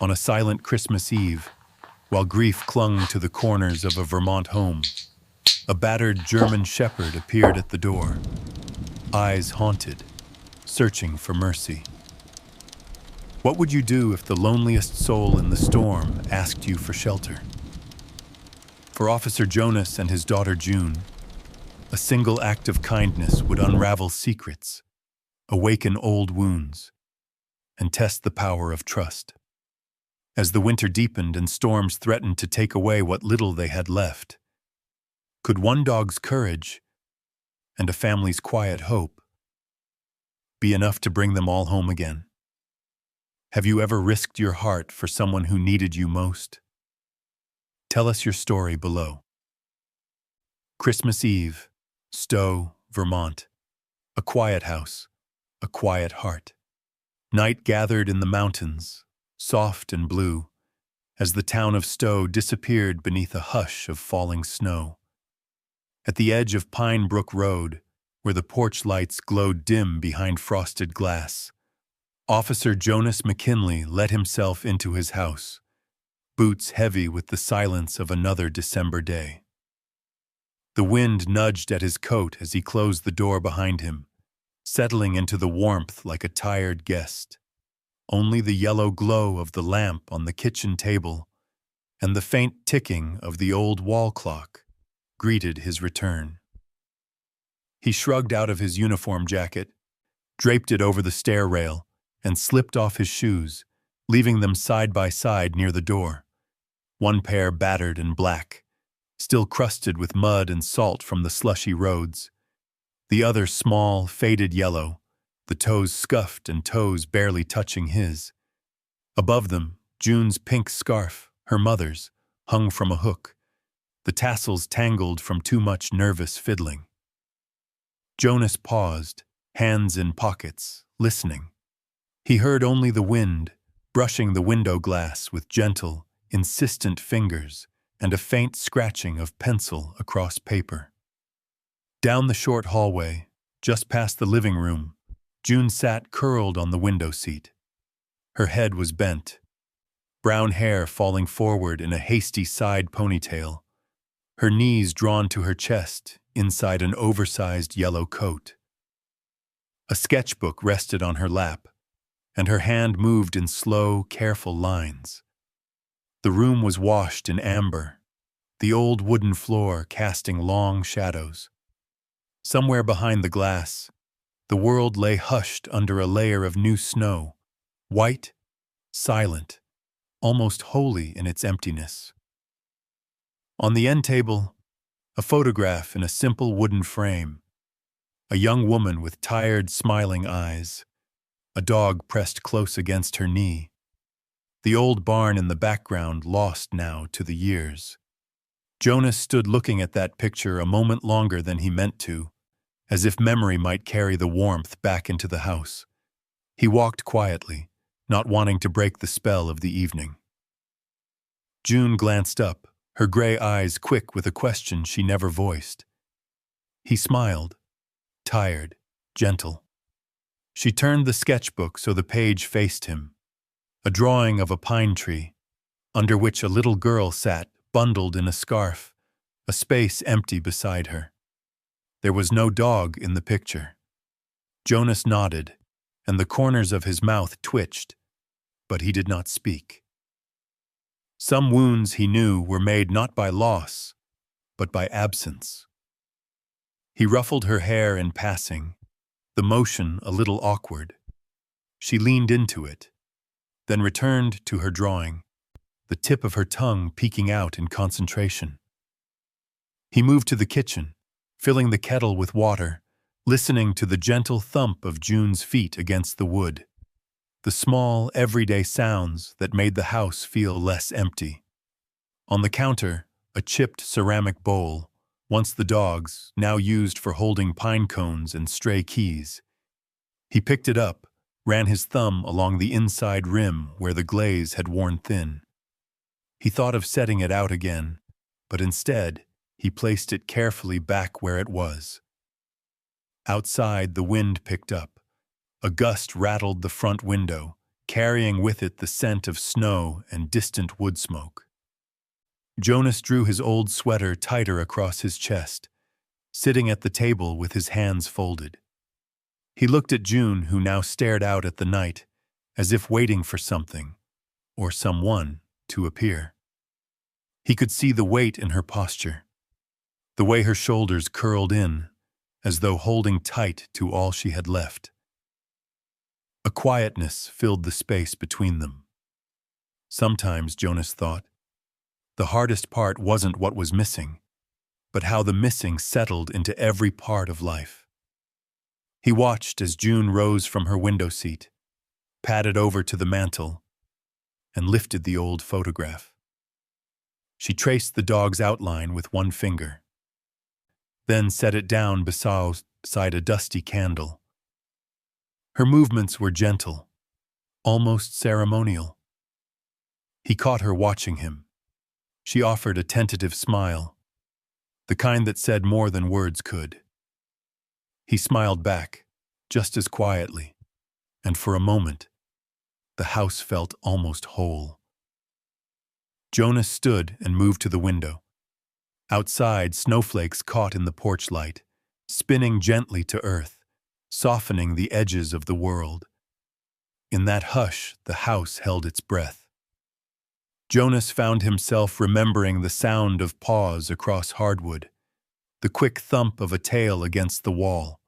on a silent Christmas Eve, while grief clung to the corners of a Vermont home, a battered German shepherd appeared at the door, eyes haunted, searching for mercy. What would you do if the loneliest soul in the storm asked you for shelter? For Officer Jonas and his daughter June, a single act of kindness would unravel secrets, awaken old wounds, and test the power of trust. As the winter deepened and storms threatened to take away what little they had left, could one dog's courage and a family's quiet hope be enough to bring them all home again? Have you ever risked your heart for someone who needed you most? Tell us your story below. Christmas Eve, Stowe, Vermont. A quiet house, a quiet heart. Night gathered in the mountains, soft and blue, as the town of Stowe disappeared beneath a hush of falling snow. At the edge of Pine Brook Road, where the porch lights glowed dim behind frosted glass, Officer Jonas McKinley let himself into his house, boots heavy with the silence of another December day. The wind nudged at his coat as he closed the door behind him, settling into the warmth like a tired guest. Only the yellow glow of the lamp on the kitchen table and the faint ticking of the old wall clock greeted his return. He shrugged out of his uniform jacket, draped it over the stair rail, and slipped off his shoes, leaving them side by side near the door. One pair battered and black, still crusted with mud and salt from the slushy roads. The other small, faded yellow, the toes scuffed and toes barely touching his. Above them, June's pink scarf, her mother's, hung from a hook, the tassels tangled from too much nervous fiddling. Jonas paused, hands in pockets, listening. He heard only the wind, brushing the window glass with gentle, insistent fingers and a faint scratching of pencil across paper. Down the short hallway, just past the living room, June sat curled on the window seat. Her head was bent, brown hair falling forward in a hasty side ponytail, her knees drawn to her chest inside an oversized yellow coat. A sketchbook rested on her lap, and her hand moved in slow, careful lines. The room was washed in amber, the old wooden floor casting long shadows. Somewhere behind the glass, the world lay hushed under a layer of new snow, white, silent, almost holy in its emptiness. On the end table, a photograph in a simple wooden frame, a young woman with tired, smiling eyes, a dog pressed close against her knee, the old barn in the background lost now to the years. Jonas stood looking at that picture a moment longer than he meant to, as if memory might carry the warmth back into the house. He walked quietly, not wanting to break the spell of the evening. June glanced up, her gray eyes quick with a question she never voiced. He smiled, tired, gentle. She turned the sketchbook so the page faced him, a drawing of a pine tree, under which a little girl sat, bundled in a scarf, a space empty beside her. There was no dog in the picture. Jonas nodded, and the corners of his mouth twitched, but he did not speak. Some wounds, he knew, were made not by loss, but by absence. He ruffled her hair in passing, the motion a little awkward. She leaned into it, then returned to her drawing, the tip of her tongue peeking out in concentration. He moved to the kitchen, filling the kettle with water, listening to the gentle thump of June's feet against the wood, the small, everyday sounds that made the house feel less empty. On the counter, a chipped ceramic bowl, once the dog's, now used for holding pine cones and stray keys. He picked it up, ran his thumb along the inside rim where the glaze had worn thin. He thought of setting it out again, but instead, he placed it carefully back where it was. Outside, the wind picked up. A gust rattled the front window, carrying with it the scent of snow and distant wood smoke. Jonas drew his old sweater tighter across his chest, sitting at the table with his hands folded. He looked at June, who now stared out at the night, as if waiting for something, or someone, to appear. He could see the weight in her posture, the way her shoulders curled in, as though holding tight to all she had left. A quietness filled the space between them. Sometimes, Jonas thought, the hardest part wasn't what was missing, but how the missing settled into every part of life. He watched as June rose from her window seat, padded over to the mantel, and lifted the old photograph. She traced the dog's outline with one finger, then set it down beside a dusty candle. Her movements were gentle, almost ceremonial. He caught her watching him. She offered a tentative smile, the kind that said more than words could. He smiled back, just as quietly, and for a moment, the house felt almost whole. Jonas stood and moved to the window. Outside, snowflakes caught in the porch light, spinning gently to earth, softening the edges of the world. In that hush, the house held its breath. Jonas found himself remembering the sound of paws across hardwood, the quick thump of a tail against the wall,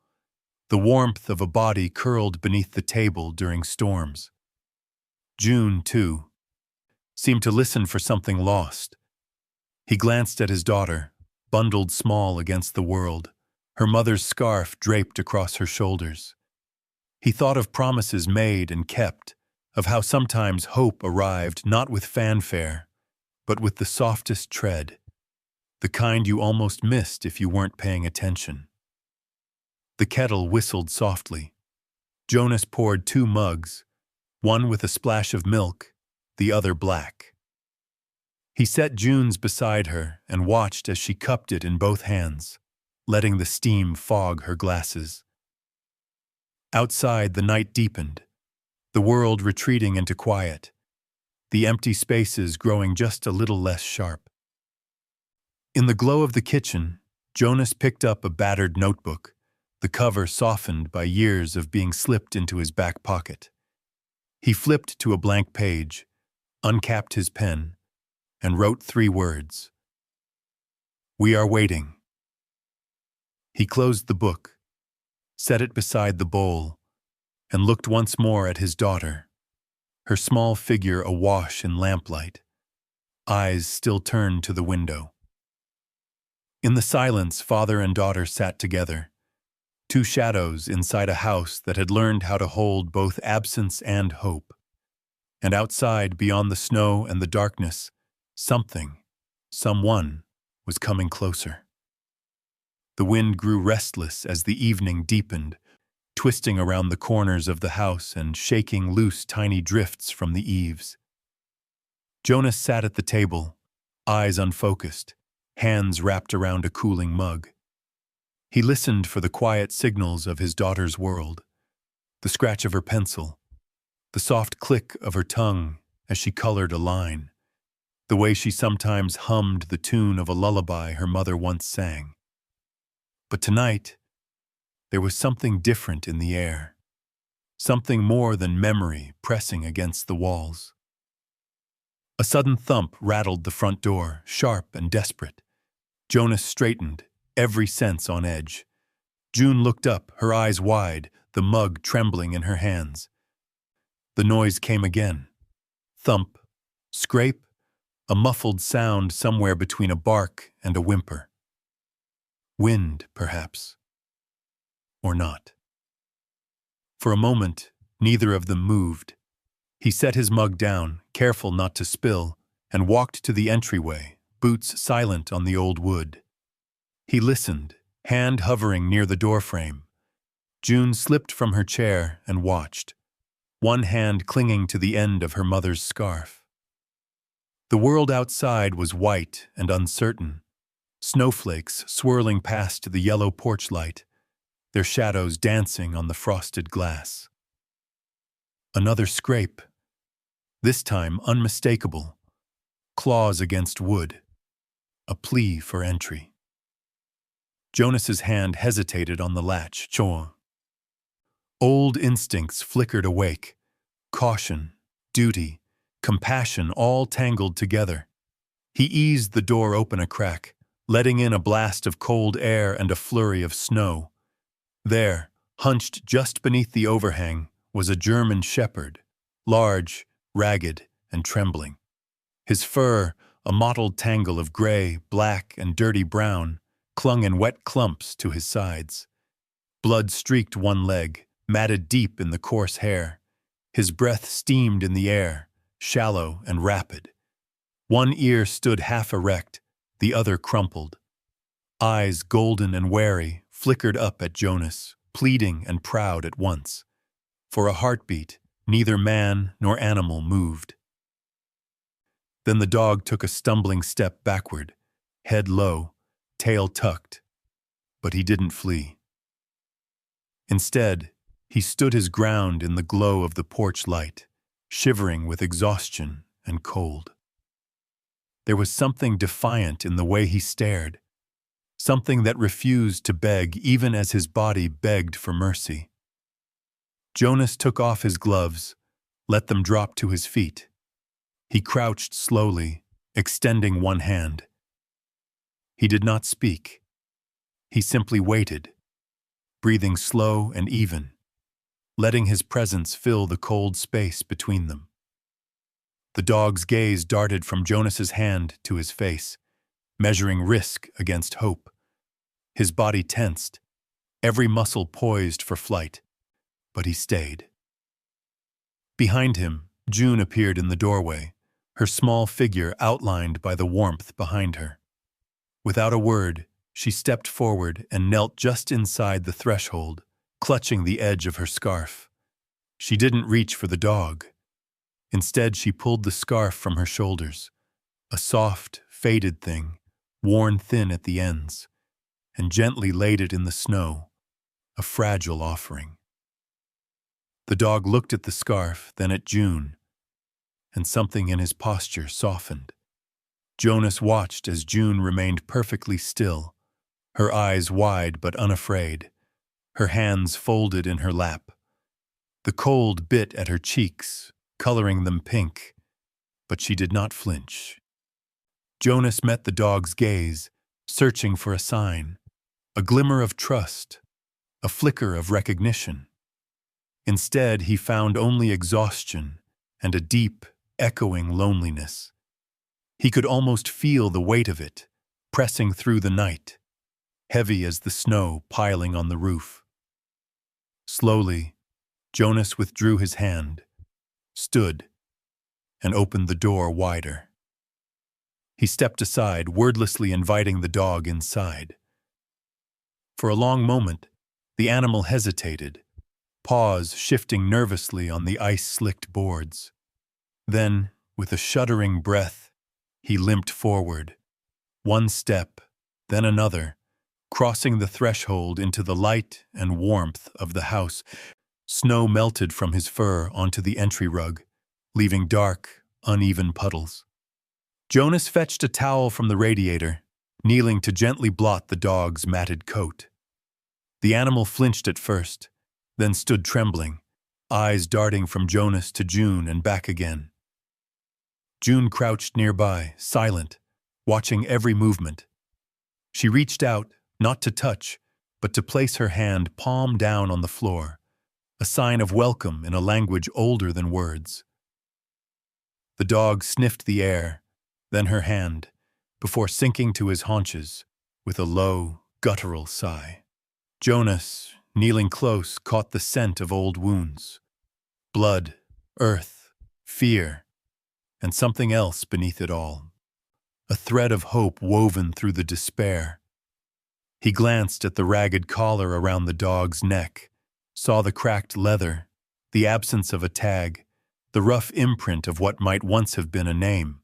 the warmth of a body curled beneath the table during storms. June, too, seemed to listen for something lost. He glanced at his daughter, bundled small against the world, her mother's scarf draped across her shoulders. He thought of promises made and kept, of how sometimes hope arrived not with fanfare, but with the softest tread, the kind you almost missed if you weren't paying attention. The kettle whistled softly. Jonas poured 2 mugs, one with a splash of milk, the other black. He set June's beside her and watched as she cupped it in both hands, letting the steam fog her glasses. Outside, the night deepened, the world retreating into quiet, the empty spaces growing just a little less sharp. In the glow of the kitchen, Jonas picked up a battered notebook, the cover softened by years of being slipped into his back pocket. He flipped to a blank page, uncapped his pen, and wrote 3 words. "We are waiting." He closed the book, set it beside the bowl, and looked once more at his daughter, her small figure awash in lamplight, eyes still turned to the window. In the silence, father and daughter sat together, 2 shadows inside a house that had learned how to hold both absence and hope. And outside, beyond the snow and the darkness, someone was coming closer. The wind grew restless as the evening deepened, twisting around the corners of the house and shaking loose tiny drifts from the eaves. Jonas sat at the table, eyes unfocused, hands wrapped around a cooling mug. He listened for the quiet signals of his daughter's world, the scratch of her pencil, the soft click of her tongue as she colored a line, the way she sometimes hummed the tune of a lullaby her mother once sang. But tonight, there was something different in the air, something more than memory pressing against the walls. A sudden thump rattled the front door, sharp and desperate. Jonas straightened, every sense on edge. June looked up, her eyes wide, the mug trembling in her hands. The noise came again. Thump, scrape, a muffled sound somewhere between a bark and a whimper. Wind, perhaps. Or not. For a moment, neither of them moved. He set his mug down, careful not to spill, and walked to the entryway, boots silent on the old wood. He listened, hand hovering near the doorframe. June slipped from her chair and watched, one hand clinging to the end of her mother's scarf. The world outside was white and uncertain, snowflakes swirling past the yellow porch light, their shadows dancing on the frosted glass. Another scrape, this time unmistakable, claws against wood, a plea for entry. Jonas's hand hesitated on the latch. Chor. Old instincts flickered awake, caution, duty, compassion all tangled together. He eased the door open a crack, letting in a blast of cold air and a flurry of snow. There, hunched just beneath the overhang, was a German shepherd, large, ragged, and trembling. His fur, a mottled tangle of gray, black, and dirty brown, clung in wet clumps to his sides. Blood streaked one leg, matted deep in the coarse hair. His breath steamed in the air, shallow and rapid. One ear stood half erect, the other crumpled. Eyes, golden and wary, flickered up at Jonas, pleading and proud at once. For a heartbeat, neither man nor animal moved. Then the dog took a stumbling step backward, head low, tail tucked. But he didn't flee. Instead, he stood his ground in the glow of the porch light, shivering with exhaustion and cold. There was something defiant in the way he stared, something that refused to beg even as his body begged for mercy. Jonas took off his gloves, let them drop to his feet. He crouched slowly, extending one hand. He did not speak. He simply waited, breathing slow and even, letting his presence fill the cold space between them. The dog's gaze darted from Jonas's hand to his face, measuring risk against hope. His body tensed, every muscle poised for flight, but he stayed. Behind him, June appeared in the doorway, her small figure outlined by the warmth behind her. Without a word, she stepped forward and knelt just inside the threshold, clutching the edge of her scarf. She didn't reach for the dog. Instead, she pulled the scarf from her shoulders, a soft, faded thing, worn thin at the ends, and gently laid it in the snow, a fragile offering. The dog looked at the scarf, then at June, and something in his posture softened. Jonas watched as June remained perfectly still, her eyes wide but unafraid, her hands folded in her lap. The cold bit at her cheeks, coloring them pink, but she did not flinch. Jonas met the dog's gaze, searching for a sign, a glimmer of trust, a flicker of recognition. Instead, he found only exhaustion and a deep, echoing loneliness. He could almost feel the weight of it, pressing through the night, heavy as the snow piling on the roof. Slowly, Jonas withdrew his hand, stood, and opened the door wider. He stepped aside, wordlessly inviting the dog inside. For a long moment, the animal hesitated, paws shifting nervously on the ice-slicked boards. Then, with a shuddering breath, he limped forward, one step, then another, crossing the threshold into the light and warmth of the house. Snow melted from his fur onto the entry rug, leaving dark, uneven puddles. Jonas fetched a towel from the radiator, kneeling to gently blot the dog's matted coat. The animal flinched at first, then stood trembling, eyes darting from Jonas to June and back again. June crouched nearby, silent, watching every movement. She reached out, not to touch, but to place her hand palm down on the floor, a sign of welcome in a language older than words. The dog sniffed the air, then her hand, before sinking to his haunches with a low, guttural sigh. Jonas, kneeling close, caught the scent of old wounds. Blood, earth, fear, and something else beneath it all. A thread of hope woven through the despair. He glanced at the ragged collar around the dog's neck, saw the cracked leather, the absence of a tag, the rough imprint of what might once have been a name.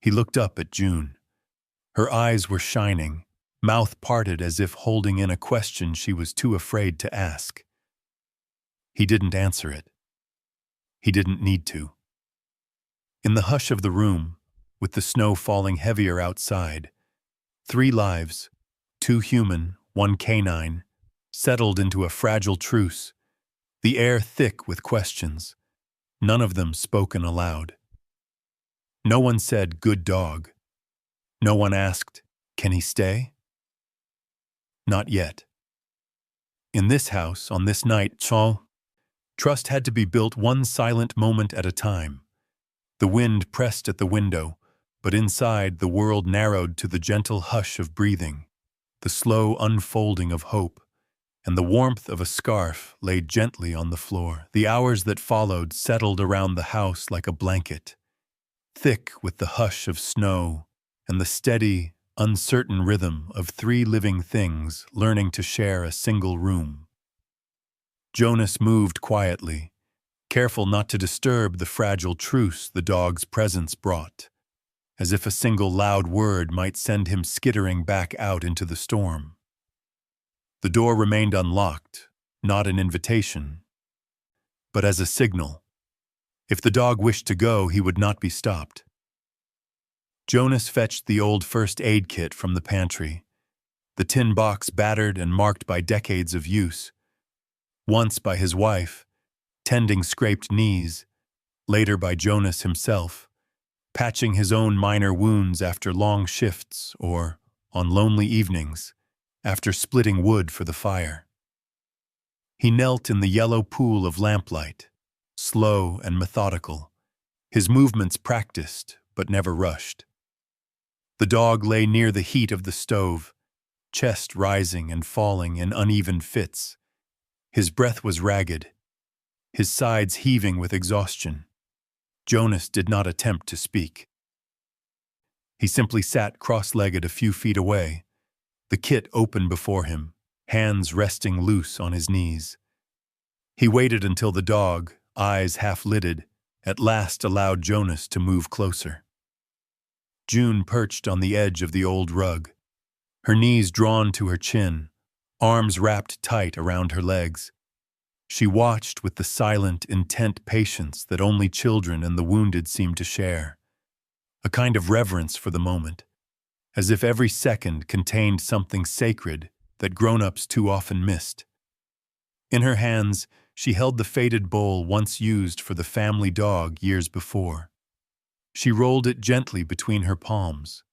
He looked up at June. Her eyes were shining, mouth parted as if holding in a question she was too afraid to ask. He didn't answer it. He didn't need to. In the hush of the room, with the snow falling heavier outside, 3 lives, 2 human, 1 canine, settled into a fragile truce, the air thick with questions, none of them spoken aloud. No one said, "Good dog." No one asked, "Can he stay?" Not yet. In this house, on this night, trust had to be built one silent moment at a time. The wind pressed at the window, but inside the world narrowed to the gentle hush of breathing, the slow unfolding of hope, and the warmth of a scarf laid gently on the floor. The hours that followed settled around the house like a blanket, thick with the hush of snow and the steady, uncertain rhythm of 3 living things learning to share a single room. Jonas moved quietly, careful not to disturb the fragile truce the dog's presence brought, as if a single loud word might send him skittering back out into the storm. The door remained unlocked, not an invitation, but as a signal. If the dog wished to go, he would not be stopped. Jonas fetched the old first aid kit from the pantry, the tin box battered and marked by decades of use, once by his wife, tending scraped knees, later by Jonas himself, patching his own minor wounds after long shifts or, on lonely evenings, after splitting wood for the fire. He knelt in the yellow pool of lamplight, slow and methodical, his movements practiced but never rushed. The dog lay near the heat of the stove, chest rising and falling in uneven fits. His breath was ragged, his sides heaving with exhaustion. Jonas did not attempt to speak. He simply sat cross-legged a few feet away, the kit open before him, hands resting loose on his knees. He waited until the dog, eyes half-lidded, at last allowed Jonas to move closer. June perched on the edge of the old rug, her knees drawn to her chin, arms wrapped tight around her legs. She watched with the silent, intent patience that only children and the wounded seem to share, a kind of reverence for the moment, as if every second contained something sacred that grown-ups too often missed. In her hands, she held the faded bowl once used for the family dog years before. She rolled it gently between her palms,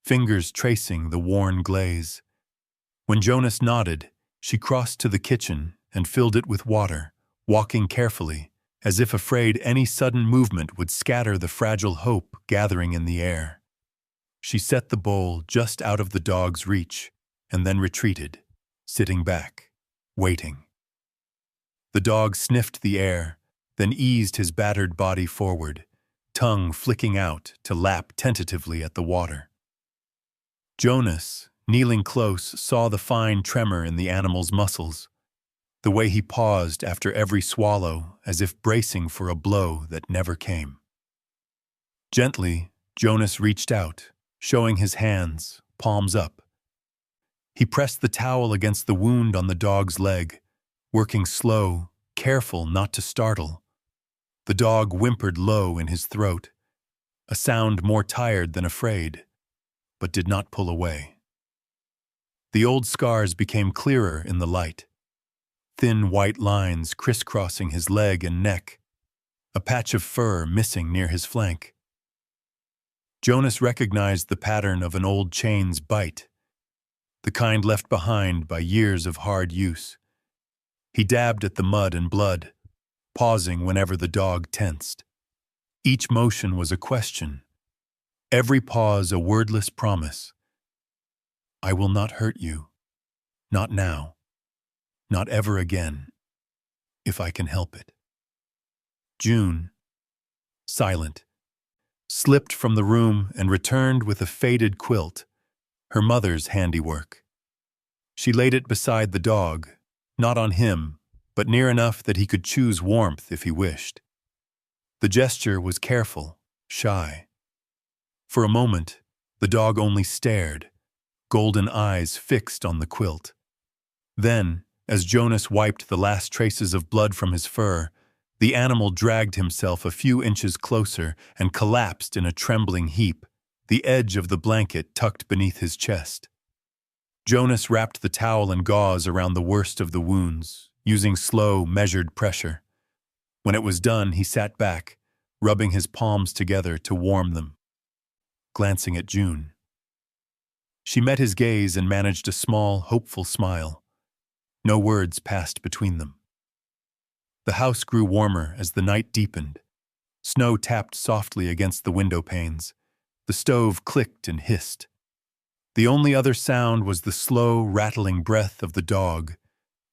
fingers tracing the worn glaze. When Jonas nodded, she crossed to the kitchen and filled it with water, walking carefully, as if afraid any sudden movement would scatter the fragile hope gathering in the air. She set the bowl just out of the dog's reach, and then retreated, sitting back, waiting. The dog sniffed the air, then eased his battered body forward, tongue flicking out to lap tentatively at the water. Jonas, kneeling close, saw the fine tremor in the animal's muscles, the way he paused after every swallow as if bracing for a blow that never came. Gently, Jonas reached out, showing his hands, palms up. He pressed the towel against the wound on the dog's leg, working slow, careful not to startle. The dog whimpered low in his throat, a sound more tired than afraid, but did not pull away. The old scars became clearer in the light, thin white lines crisscrossing his leg and neck, a patch of fur missing near his flank. Jonas recognized the pattern of an old chain's bite, the kind left behind by years of hard use. He dabbed at the mud and blood, pausing whenever the dog tensed. Each motion was a question, every pause a wordless promise. I will not hurt you, not now, not ever again, if I can help it. June, silent, slipped from the room and returned with a faded quilt, her mother's handiwork. She laid it beside the dog, not on him, but near enough that he could choose warmth if he wished. The gesture was careful, shy. For a moment, the dog only stared, golden eyes fixed on the quilt. Then, as Jonas wiped the last traces of blood from his fur, The animal dragged himself a few inches closer and collapsed in a trembling heap, the edge of the blanket tucked beneath his chest. Jonas wrapped the towel and gauze around the worst of the wounds, using slow, measured pressure. When it was done, he sat back, rubbing his palms together to warm them, glancing at June. She met his gaze and managed a small, hopeful smile. No words passed between them. The house grew warmer as the night deepened. Snow tapped softly against the window panes. The stove clicked and hissed. The only other sound was the slow, rattling breath of the dog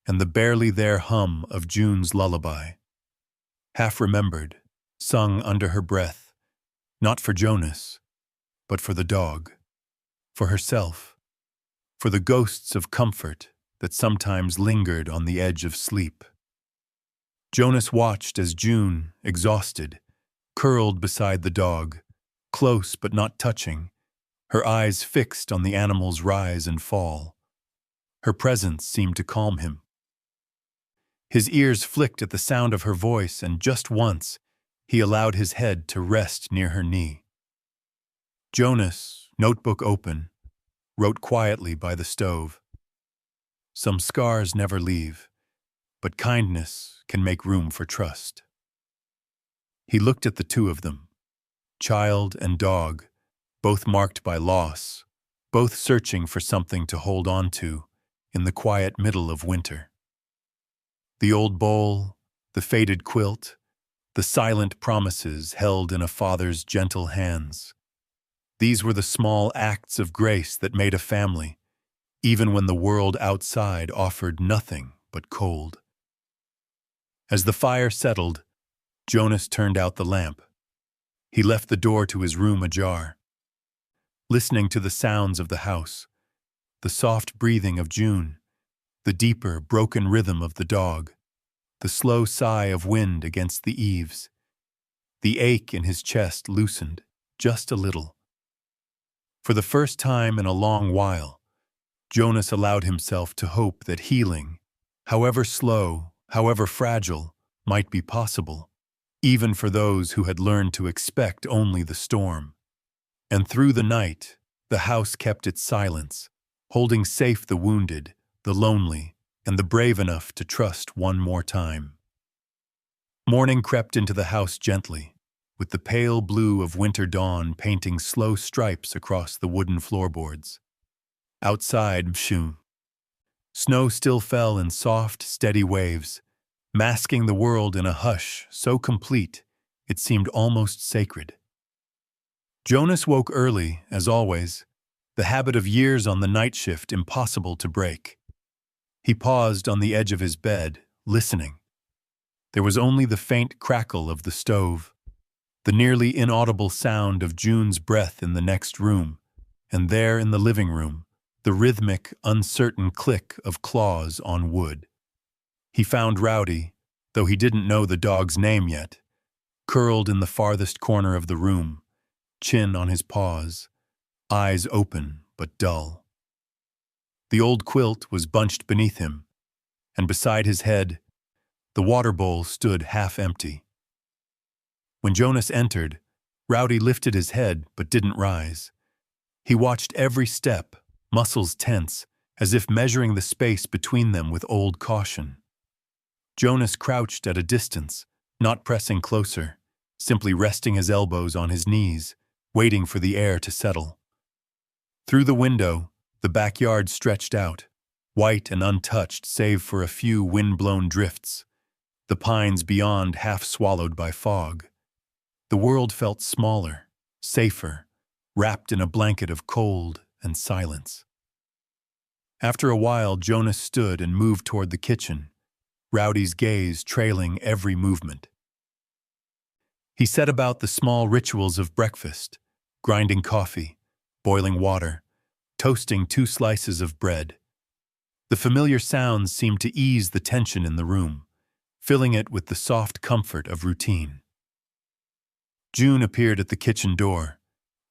and the barely there hum of June's lullaby. Half remembered, sung under her breath, not for Jonas, but for the dog, for herself, for the ghosts of comfort that sometimes lingered on the edge of sleep. Jonas watched as June, exhausted, curled beside the dog, close but not touching, her eyes fixed on the animal's rise and fall. Her presence seemed to calm him. His ears flicked at the sound of her voice, and just once, he allowed his head to rest near her knee. Jonas, notebook open, wrote quietly by the stove. Some scars never leave, but kindness can make room for trust. He looked at the two of them, child and dog, both marked by loss, both searching for something to hold on to in the quiet middle of winter. The old bowl, the faded quilt, the silent promises held in a father's gentle hands. These were the small acts of grace that made a family, even when the world outside offered nothing but cold. As the fire settled, Jonas turned out the lamp. He left the door to his room ajar. Listening to the sounds of the house, the soft breathing of June, the deeper, broken rhythm of the dog, the slow sigh of wind against the eaves. The ache in his chest loosened, just a little. For the first time in a long while, Jonas allowed himself to hope that healing, however slow, however fragile, might be possible, even for those who had learned to expect only the storm. And through the night, the house kept its silence, holding safe the wounded, the lonely, and the brave enough to trust one more time. Morning crept into the house gently, with the pale blue of winter dawn painting slow stripes across the wooden floorboards. Outside, snow still fell in soft, steady waves, masking the world in a hush so complete it seemed almost sacred. Jonas woke early, as always, the habit of years on the night shift impossible to break. He paused on the edge of his bed, listening. There was only the faint crackle of the stove, the nearly inaudible sound of June's breath in the next room, and there in the living room, the rhythmic, uncertain click of claws on wood. He found Rowdy, though he didn't know the dog's name yet, curled in the farthest corner of the room, chin on his paws, eyes open but dull. The old quilt was bunched beneath him, and beside his head, the water bowl stood half empty. When Jonas entered, Rowdy lifted his head but didn't rise. He watched every step, muscles tense, as if measuring the space between them with old caution. Jonas crouched at a distance, not pressing closer, simply resting his elbows on his knees, waiting for the air to settle. Through the window, the backyard stretched out, white and untouched save for a few wind-blown drifts, the pines beyond half swallowed by fog. The world felt smaller, safer, wrapped in a blanket of cold and silence. After a while, Jonas stood and moved toward the kitchen, Rowdy's gaze trailing every movement. He set about the small rituals of breakfast, grinding coffee, boiling water, toasting 2 slices of bread. The familiar sounds seemed to ease the tension in the room, filling it with the soft comfort of routine. June appeared at the kitchen door,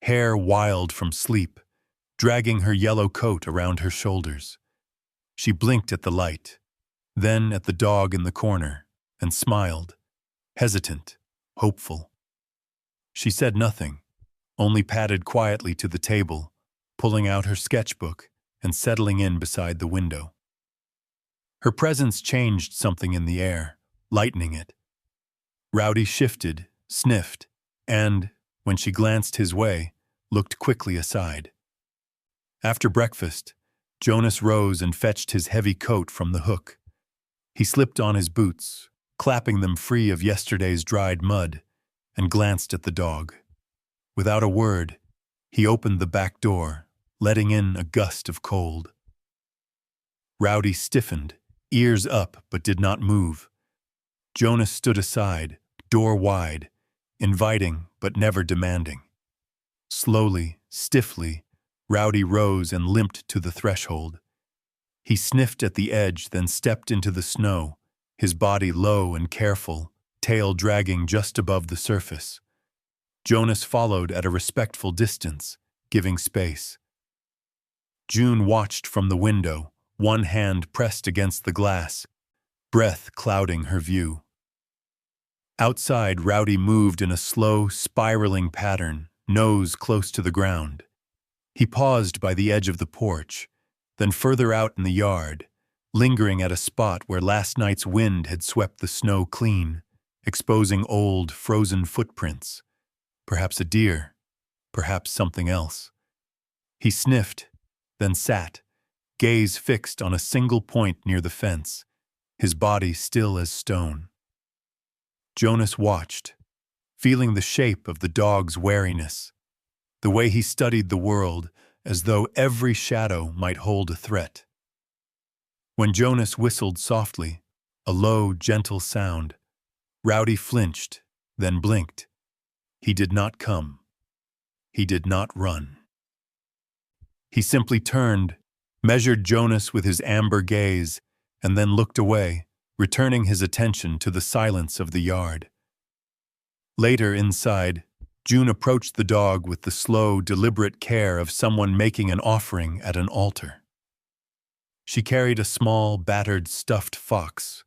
hair wild from sleep, dragging her yellow coat around her shoulders. She blinked at the light, then at the dog in the corner, and smiled, hesitant, hopeful. She said nothing, only padded quietly to the table, pulling out her sketchbook and settling in beside the window. Her presence changed something in the air, lightening it. Rowdy shifted, sniffed, and, when she glanced his way, looked quickly aside. After breakfast, Jonas rose and fetched his heavy coat from the hook. He slipped on his boots, clapping them free of yesterday's dried mud, and glanced at the dog. Without a word, he opened the back door, letting in a gust of cold. Rowdy stiffened, ears up but did not move. Jonas stood aside, door wide, inviting but never demanding. Slowly, stiffly, Rowdy rose and limped to the threshold. He sniffed at the edge, then stepped into the snow, his body low and careful, tail dragging just above the surface. Jonas followed at a respectful distance, giving space. June watched from the window, one hand pressed against the glass, breath clouding her view. Outside, Rowdy moved in a slow, spiraling pattern, nose close to the ground. He paused by the edge of the porch, then further out in the yard, lingering at a spot where last night's wind had swept the snow clean, exposing old, frozen footprints. Perhaps a deer, perhaps something else. He sniffed, then sat, gaze fixed on a single point near the fence, his body still as stone. Jonas watched, feeling the shape of the dog's wariness, the way he studied the world as though every shadow might hold a threat. When Jonas whistled softly, a low, gentle sound, Rowdy flinched, then blinked. He did not come. He did not run. He simply turned, measured Jonas with his amber gaze, and then looked away, returning his attention to the silence of the yard. Later, inside, June approached the dog with the slow, deliberate care of someone making an offering at an altar. She carried a small, battered, stuffed fox,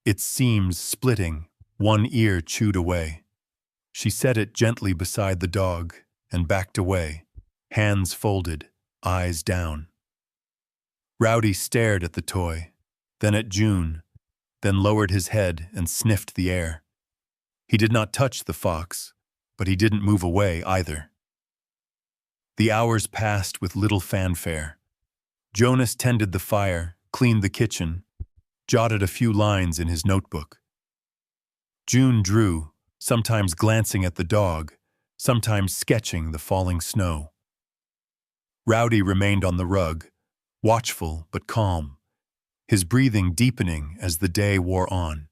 its seams splitting, one ear chewed away. She set it gently beside the dog and backed away, hands folded, eyes down. Rowdy stared at the toy, then at June, then lowered his head and sniffed the air. He did not touch the fox, but he didn't move away either. The hours passed with little fanfare. Jonas tended the fire, cleaned the kitchen, jotted a few lines in his notebook. June drew, sometimes glancing at the dog, sometimes sketching the falling snow. Rowdy remained on the rug, watchful but calm, his breathing deepening as the day wore on.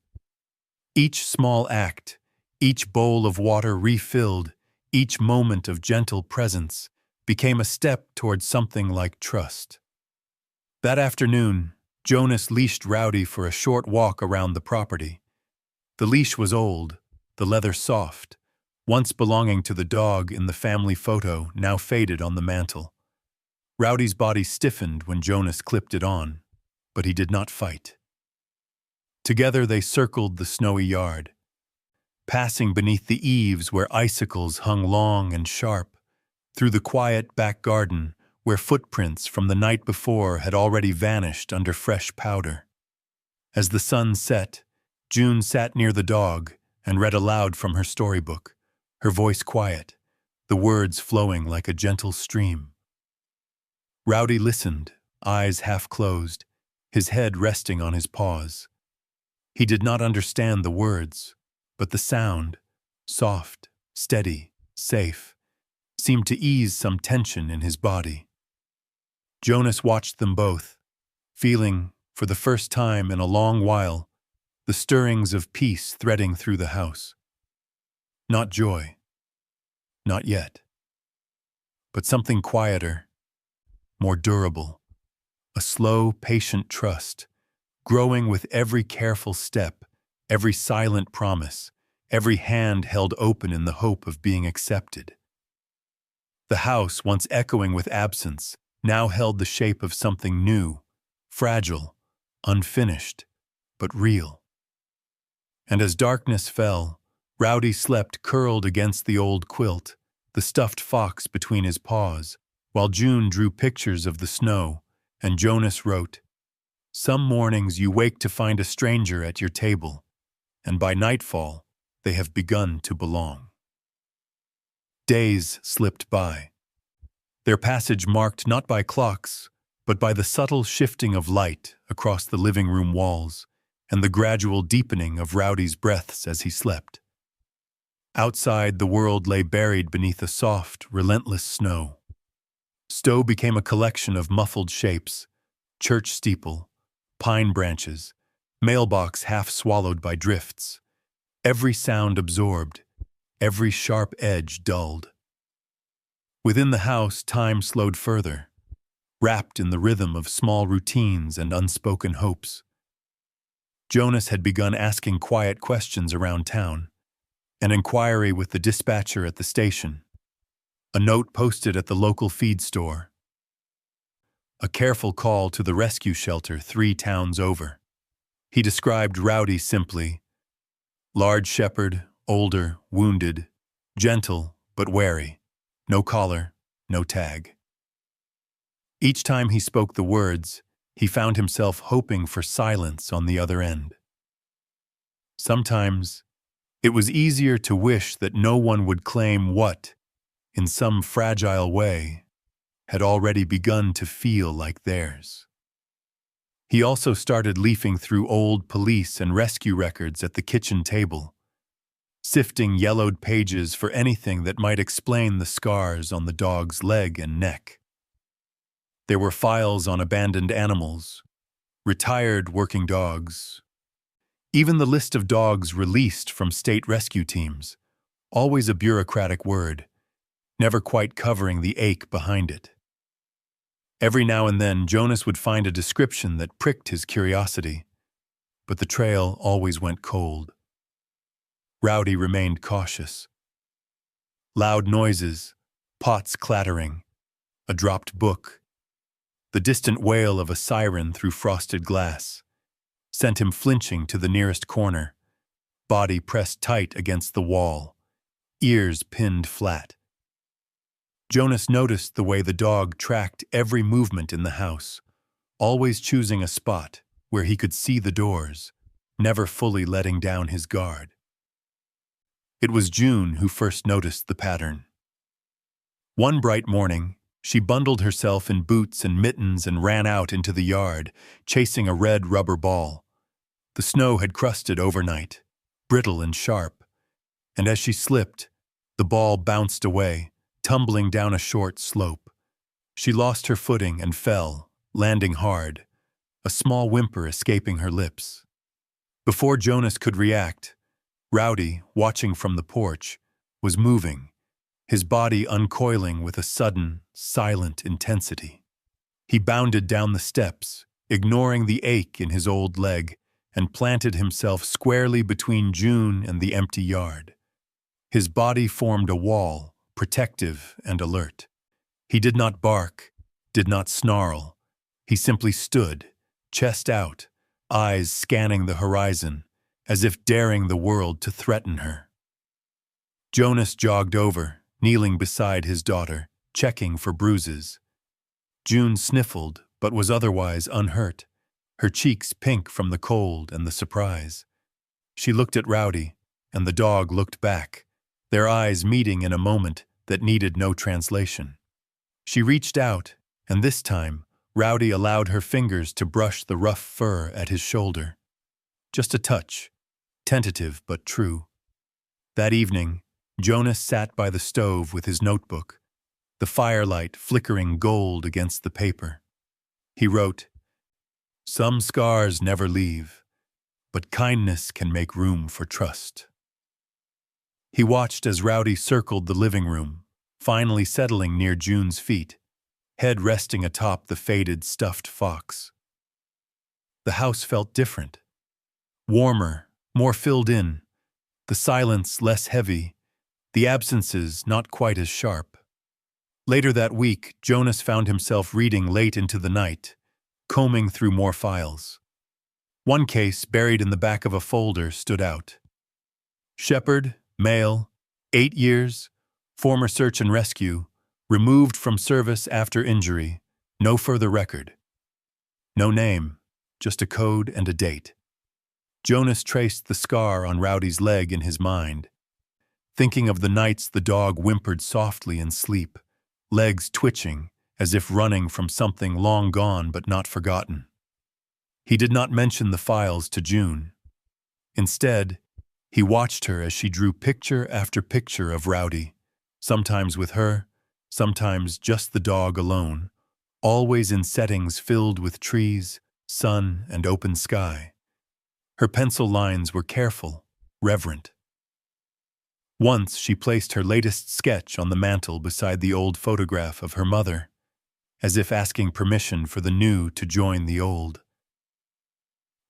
Each small act, each bowl of water refilled, each moment of gentle presence became a step toward something like trust. That afternoon, Jonas leashed Rowdy for a short walk around the property. The leash was old, the leather soft, once belonging to the dog in the family photo now faded on the mantel. Rowdy's body stiffened when Jonas clipped it on, but he did not fight. Together they circled the snowy yard, passing beneath the eaves where icicles hung long and sharp, through the quiet back garden where footprints from the night before had already vanished under fresh powder. As the sun set, June sat near the dog and read aloud from her storybook, her voice quiet, the words flowing like a gentle stream. Rowdy listened, eyes half closed, his head resting on his paws. He did not understand the words, but the sound, soft, steady, safe, seemed to ease some tension in his body. Jonas watched them both, feeling, for the first time in a long while, the stirrings of peace threading through the house. Not joy. Not yet. But something quieter, more durable, a slow, patient trust, growing with every careful step, every silent promise, every hand held open in the hope of being accepted. The house, once echoing with absence, now held the shape of something new, fragile, unfinished, but real. And as darkness fell, Rowdy slept curled against the old quilt, the stuffed fox between his paws, while June drew pictures of the snow, and Jonas wrote, "Some mornings you wake to find a stranger at your table, and by nightfall they have begun to belong." Days slipped by, their passage marked not by clocks, but by the subtle shifting of light across the living room walls and the gradual deepening of Rowdy's breaths as he slept. Outside, the world lay buried beneath a soft, relentless snow. Stowe became a collection of muffled shapes: church steeple, pine branches, mailbox half swallowed by drifts. Every sound absorbed, every sharp edge dulled. Within the house, time slowed further, wrapped in the rhythm of small routines and unspoken hopes. Jonas had begun asking quiet questions around town: an inquiry with the dispatcher at the station, a note posted at the local feed store, a careful call to the rescue shelter 3 towns over. He described Rowdy simply: large shepherd, older, wounded, gentle but wary, no collar, no tag. Each time he spoke the words, he found himself hoping for silence on the other end. Sometimes, it was easier to wish that no one would claim what, in some fragile way, had already begun to feel like theirs. He also started leafing through old police and rescue records at the kitchen table, sifting yellowed pages for anything that might explain the scars on the dog's leg and neck. There were files on abandoned animals, retired working dogs, even the list of dogs released from state rescue teams, always a bureaucratic word, never quite covering the ache behind it. Every now and then, Jonas would find a description that pricked his curiosity, but the trail always went cold. Rowdy remained cautious. Loud noises, pots clattering, a dropped book, the distant wail of a siren through frosted glass, sent him flinching to the nearest corner, body pressed tight against the wall, ears pinned flat. Jonas noticed the way the dog tracked every movement in the house, always choosing a spot where he could see the doors, never fully letting down his guard. It was June who first noticed the pattern. One bright morning, she bundled herself in boots and mittens and ran out into the yard, chasing a red rubber ball. The snow had crusted overnight, brittle and sharp, and as she slipped, the ball bounced away, tumbling down a short slope. She lost her footing and fell, landing hard, a small whimper escaping her lips. Before Jonas could react, Rowdy, watching from the porch, was moving, his body uncoiling with a sudden, silent intensity. He bounded down the steps, ignoring the ache in his old leg, and planted himself squarely between June and the empty yard. His body formed a wall, protective and alert. He did not bark, did not snarl. He simply stood, chest out, eyes scanning the horizon, as if daring the world to threaten her. Jonas jogged over, kneeling beside his daughter, checking for bruises. June sniffled, but was otherwise unhurt, her cheeks pink from the cold and the surprise. She looked at Rowdy, and the dog looked back, their eyes meeting in a moment that needed no translation. She reached out, and this time, Rowdy allowed her fingers to brush the rough fur at his shoulder. Just a touch, tentative but true. That evening, Jonas sat by the stove with his notebook, the firelight flickering gold against the paper. He wrote, "Some scars never leave, but kindness can make room for trust." He watched as Rowdy circled the living room, finally settling near June's feet, head resting atop the faded stuffed fox. The house felt different, warmer, more filled in, the silence less heavy, the absences not quite as sharp. Later that week, Jonas found himself reading late into the night, combing through more files. One case, buried in the back of a folder, stood out. Shepherd, Male, 8 years, former search and rescue, removed from service after injury, no further record. No name, just a code and a date. Jonas traced the scar on Rowdy's leg in his mind, thinking of the nights the dog whimpered softly in sleep, legs twitching as if running from something long gone but not forgotten. He did not mention the files to June. Instead, he watched her as she drew picture after picture of Rowdy, sometimes with her, sometimes just the dog alone, always in settings filled with trees, sun, and open sky. Her pencil lines were careful, reverent. Once she placed her latest sketch on the mantel beside the old photograph of her mother, as if asking permission for the new to join the old.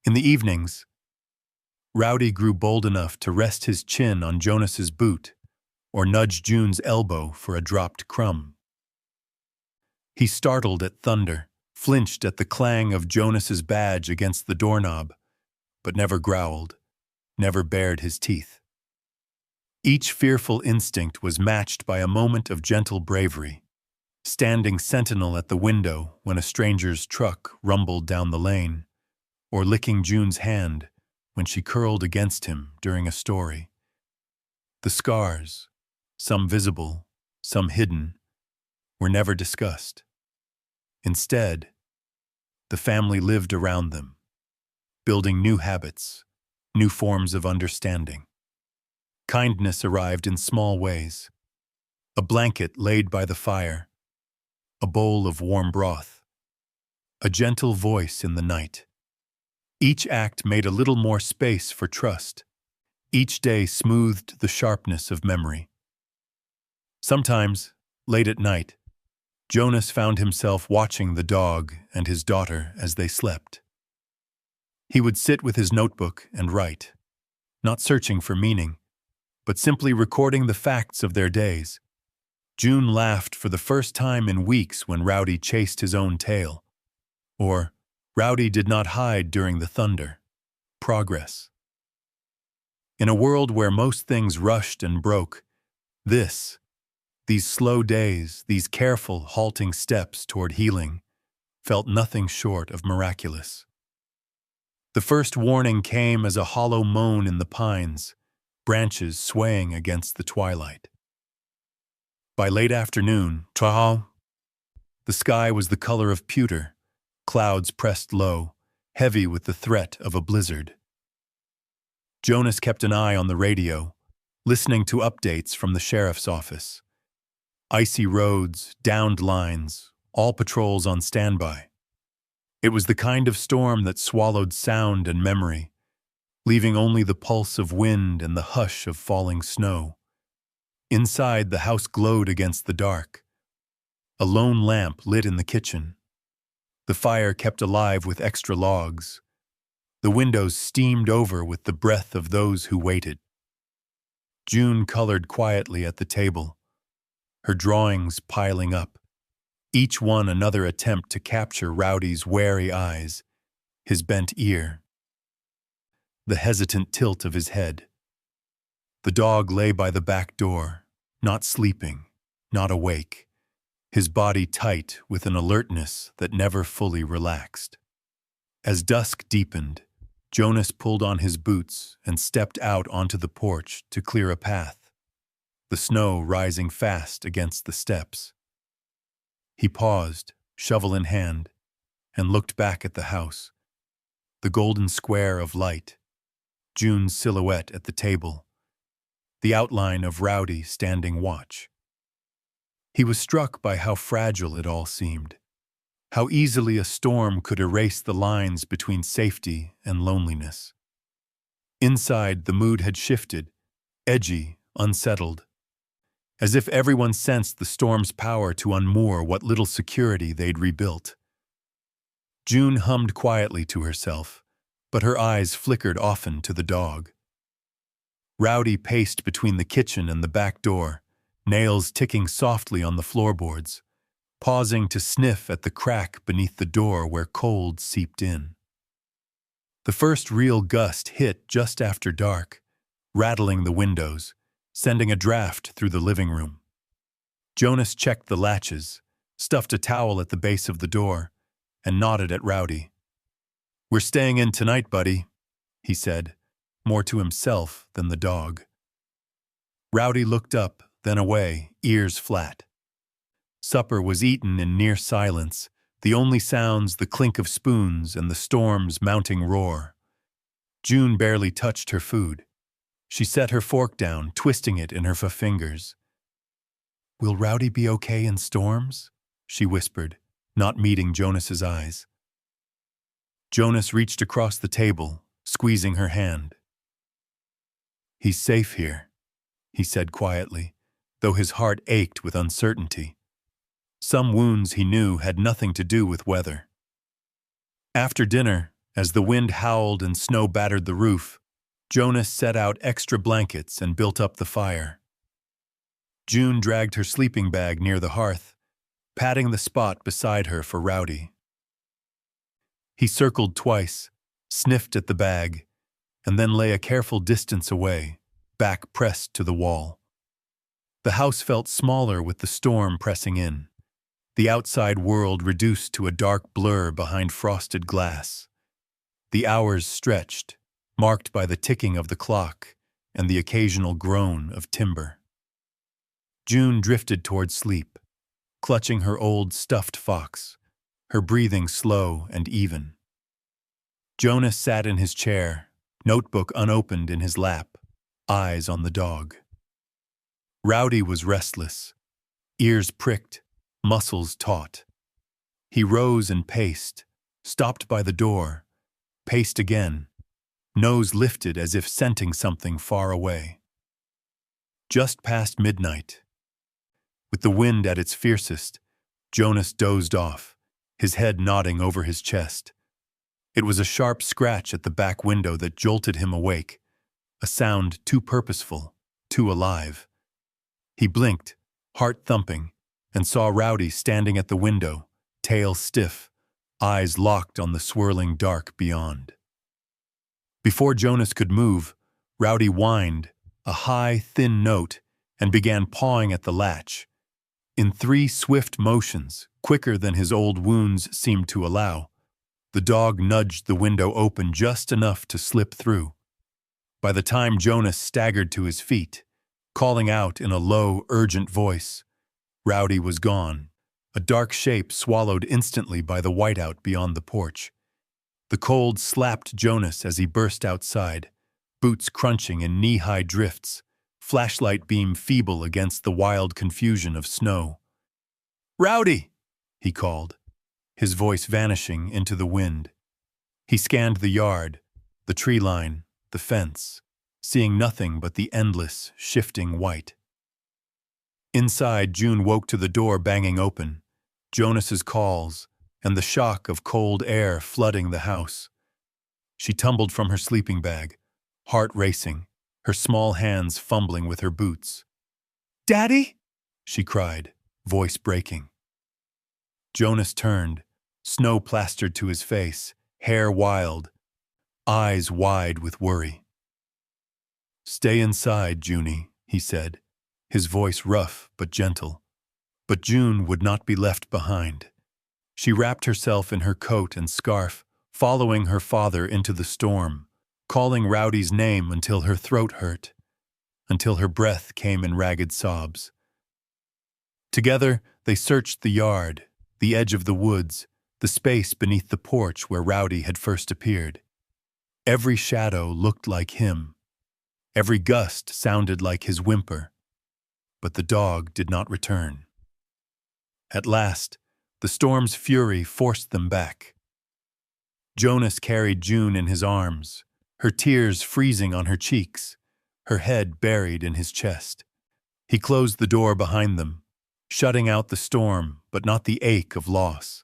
In the evenings, Rowdy grew bold enough to rest his chin on Jonas's boot or nudge June's elbow for a dropped crumb. He startled at thunder, flinched at the clang of Jonas's badge against the doorknob, but never growled, never bared his teeth. Each fearful instinct was matched by a moment of gentle bravery, standing sentinel at the window when a stranger's truck rumbled down the lane, or licking June's hand when she curled against him during a story. The scars, some visible, some hidden, were never discussed. Instead, the family lived around them, building new habits, new forms of understanding. Kindness arrived in small ways. A blanket laid by the fire, a bowl of warm broth, a gentle voice in the night. Each act made a little more space for trust. Each day smoothed the sharpness of memory. Sometimes, late at night, Jonas found himself watching the dog and his daughter as they slept. He would sit with his notebook and write, not searching for meaning, but simply recording the facts of their days. June laughed for the first time in weeks when Rowdy chased his own tail. Or, Rowdy did not hide during the thunder. Progress. In a world where most things rushed and broke, these slow days, these careful, halting steps toward healing, felt nothing short of miraculous. The first warning came as a hollow moan in the pines, branches swaying against the twilight. By late afternoon, the sky was the color of pewter, clouds pressed low, heavy with the threat of a blizzard. Jonas kept an eye on the radio, listening to updates from the sheriff's office. Icy roads, downed lines, all patrols on standby. It was the kind of storm that swallowed sound and memory, leaving only the pulse of wind and the hush of falling snow. Inside, the house glowed against the dark. A lone lamp lit in the kitchen. The fire kept alive with extra logs. The windows steamed over with the breath of those who waited. June colored quietly at the table, her drawings piling up, each one another attempt to capture Rowdy's wary eyes, his bent ear, the hesitant tilt of his head. The dog lay by the back door, not sleeping, not awake, his body tight with an alertness that never fully relaxed. As dusk deepened, Jonas pulled on his boots and stepped out onto the porch to clear a path, the snow rising fast against the steps. He paused, shovel in hand, and looked back at the house, the golden square of light, June's silhouette at the table, the outline of Rowdy standing watch. He was struck by how fragile it all seemed, how easily a storm could erase the lines between safety and loneliness. Inside, the mood had shifted, edgy, unsettled, as if everyone sensed the storm's power to unmoor what little security they'd rebuilt. June hummed quietly to herself, but her eyes flickered often to the dog. Rowdy paced between the kitchen and the back door, nails ticking softly on the floorboards, pausing to sniff at the crack beneath the door where cold seeped in. The first real gust hit just after dark, rattling the windows, sending a draft through the living room. Jonas checked the latches, stuffed a towel at the base of the door, and nodded at Rowdy. "We're staying in tonight, buddy," he said, more to himself than the dog. Rowdy looked up, then away, ears flat. Supper was eaten in near silence, the only sounds the clink of spoons and the storm's mounting roar. June barely touched her food. She set her fork down, twisting it in her fingers. "Will Rowdy be okay in storms?" she whispered, not meeting Jonas's eyes. Jonas reached across the table, squeezing her hand. "He's safe here," he said quietly, though his heart ached with uncertainty. Some wounds, he knew, had nothing to do with weather. After dinner, as the wind howled and snow battered the roof, Jonas set out extra blankets and built up the fire. June dragged her sleeping bag near the hearth, patting the spot beside her for Rowdy. He circled twice, sniffed at the bag, and then lay a careful distance away, back pressed to the wall. The house felt smaller with the storm pressing in, the outside world reduced to a dark blur behind frosted glass. The hours stretched, marked by the ticking of the clock and the occasional groan of timber. June drifted toward sleep, clutching her old stuffed fox, her breathing slow and even. Jonas sat in his chair, notebook unopened in his lap, eyes on the dog. Rowdy was restless, ears pricked, muscles taut. He rose and paced, stopped by the door, paced again, nose lifted as if scenting something far away. Just past midnight. With the wind at its fiercest, Jonas dozed off, his head nodding over his chest. It was a sharp scratch at the back window that jolted him awake, a sound too purposeful, too alive. He blinked, heart thumping, and saw Rowdy standing at the window, tail stiff, eyes locked on the swirling dark beyond. Before Jonas could move, Rowdy whined, a high, thin note, and began pawing at the latch. In 3 swift motions, quicker than his old wounds seemed to allow, the dog nudged the window open just enough to slip through. By the time Jonas staggered to his feet, calling out in a low, urgent voice, Rowdy was gone, a dark shape swallowed instantly by the whiteout beyond the porch. The cold slapped Jonas as he burst outside, boots crunching in knee-high drifts, flashlight beam feeble against the wild confusion of snow. "Rowdy!" he called, his voice vanishing into the wind. He scanned the yard, the tree line, the fence, seeing nothing but the endless, shifting white. Inside, June woke to the door banging open, Jonas's calls, and the shock of cold air flooding the house. She tumbled from her sleeping bag, heart racing, her small hands fumbling with her boots. "Daddy?" she cried, voice breaking. Jonas turned, snow plastered to his face, hair wild, eyes wide with worry. "Stay inside, Junie," he said, his voice rough but gentle. But June would not be left behind. She wrapped herself in her coat and scarf, following her father into the storm, calling Rowdy's name until her throat hurt, until her breath came in ragged sobs. Together, they searched the yard, the edge of the woods, the space beneath the porch where Rowdy had first appeared. Every shadow looked like him. Every gust sounded like his whimper. But the dog did not return. At last, the storm's fury forced them back. Jonas carried June in his arms, her tears freezing on her cheeks, her head buried in his chest. He closed the door behind them, shutting out the storm but not the ache of loss.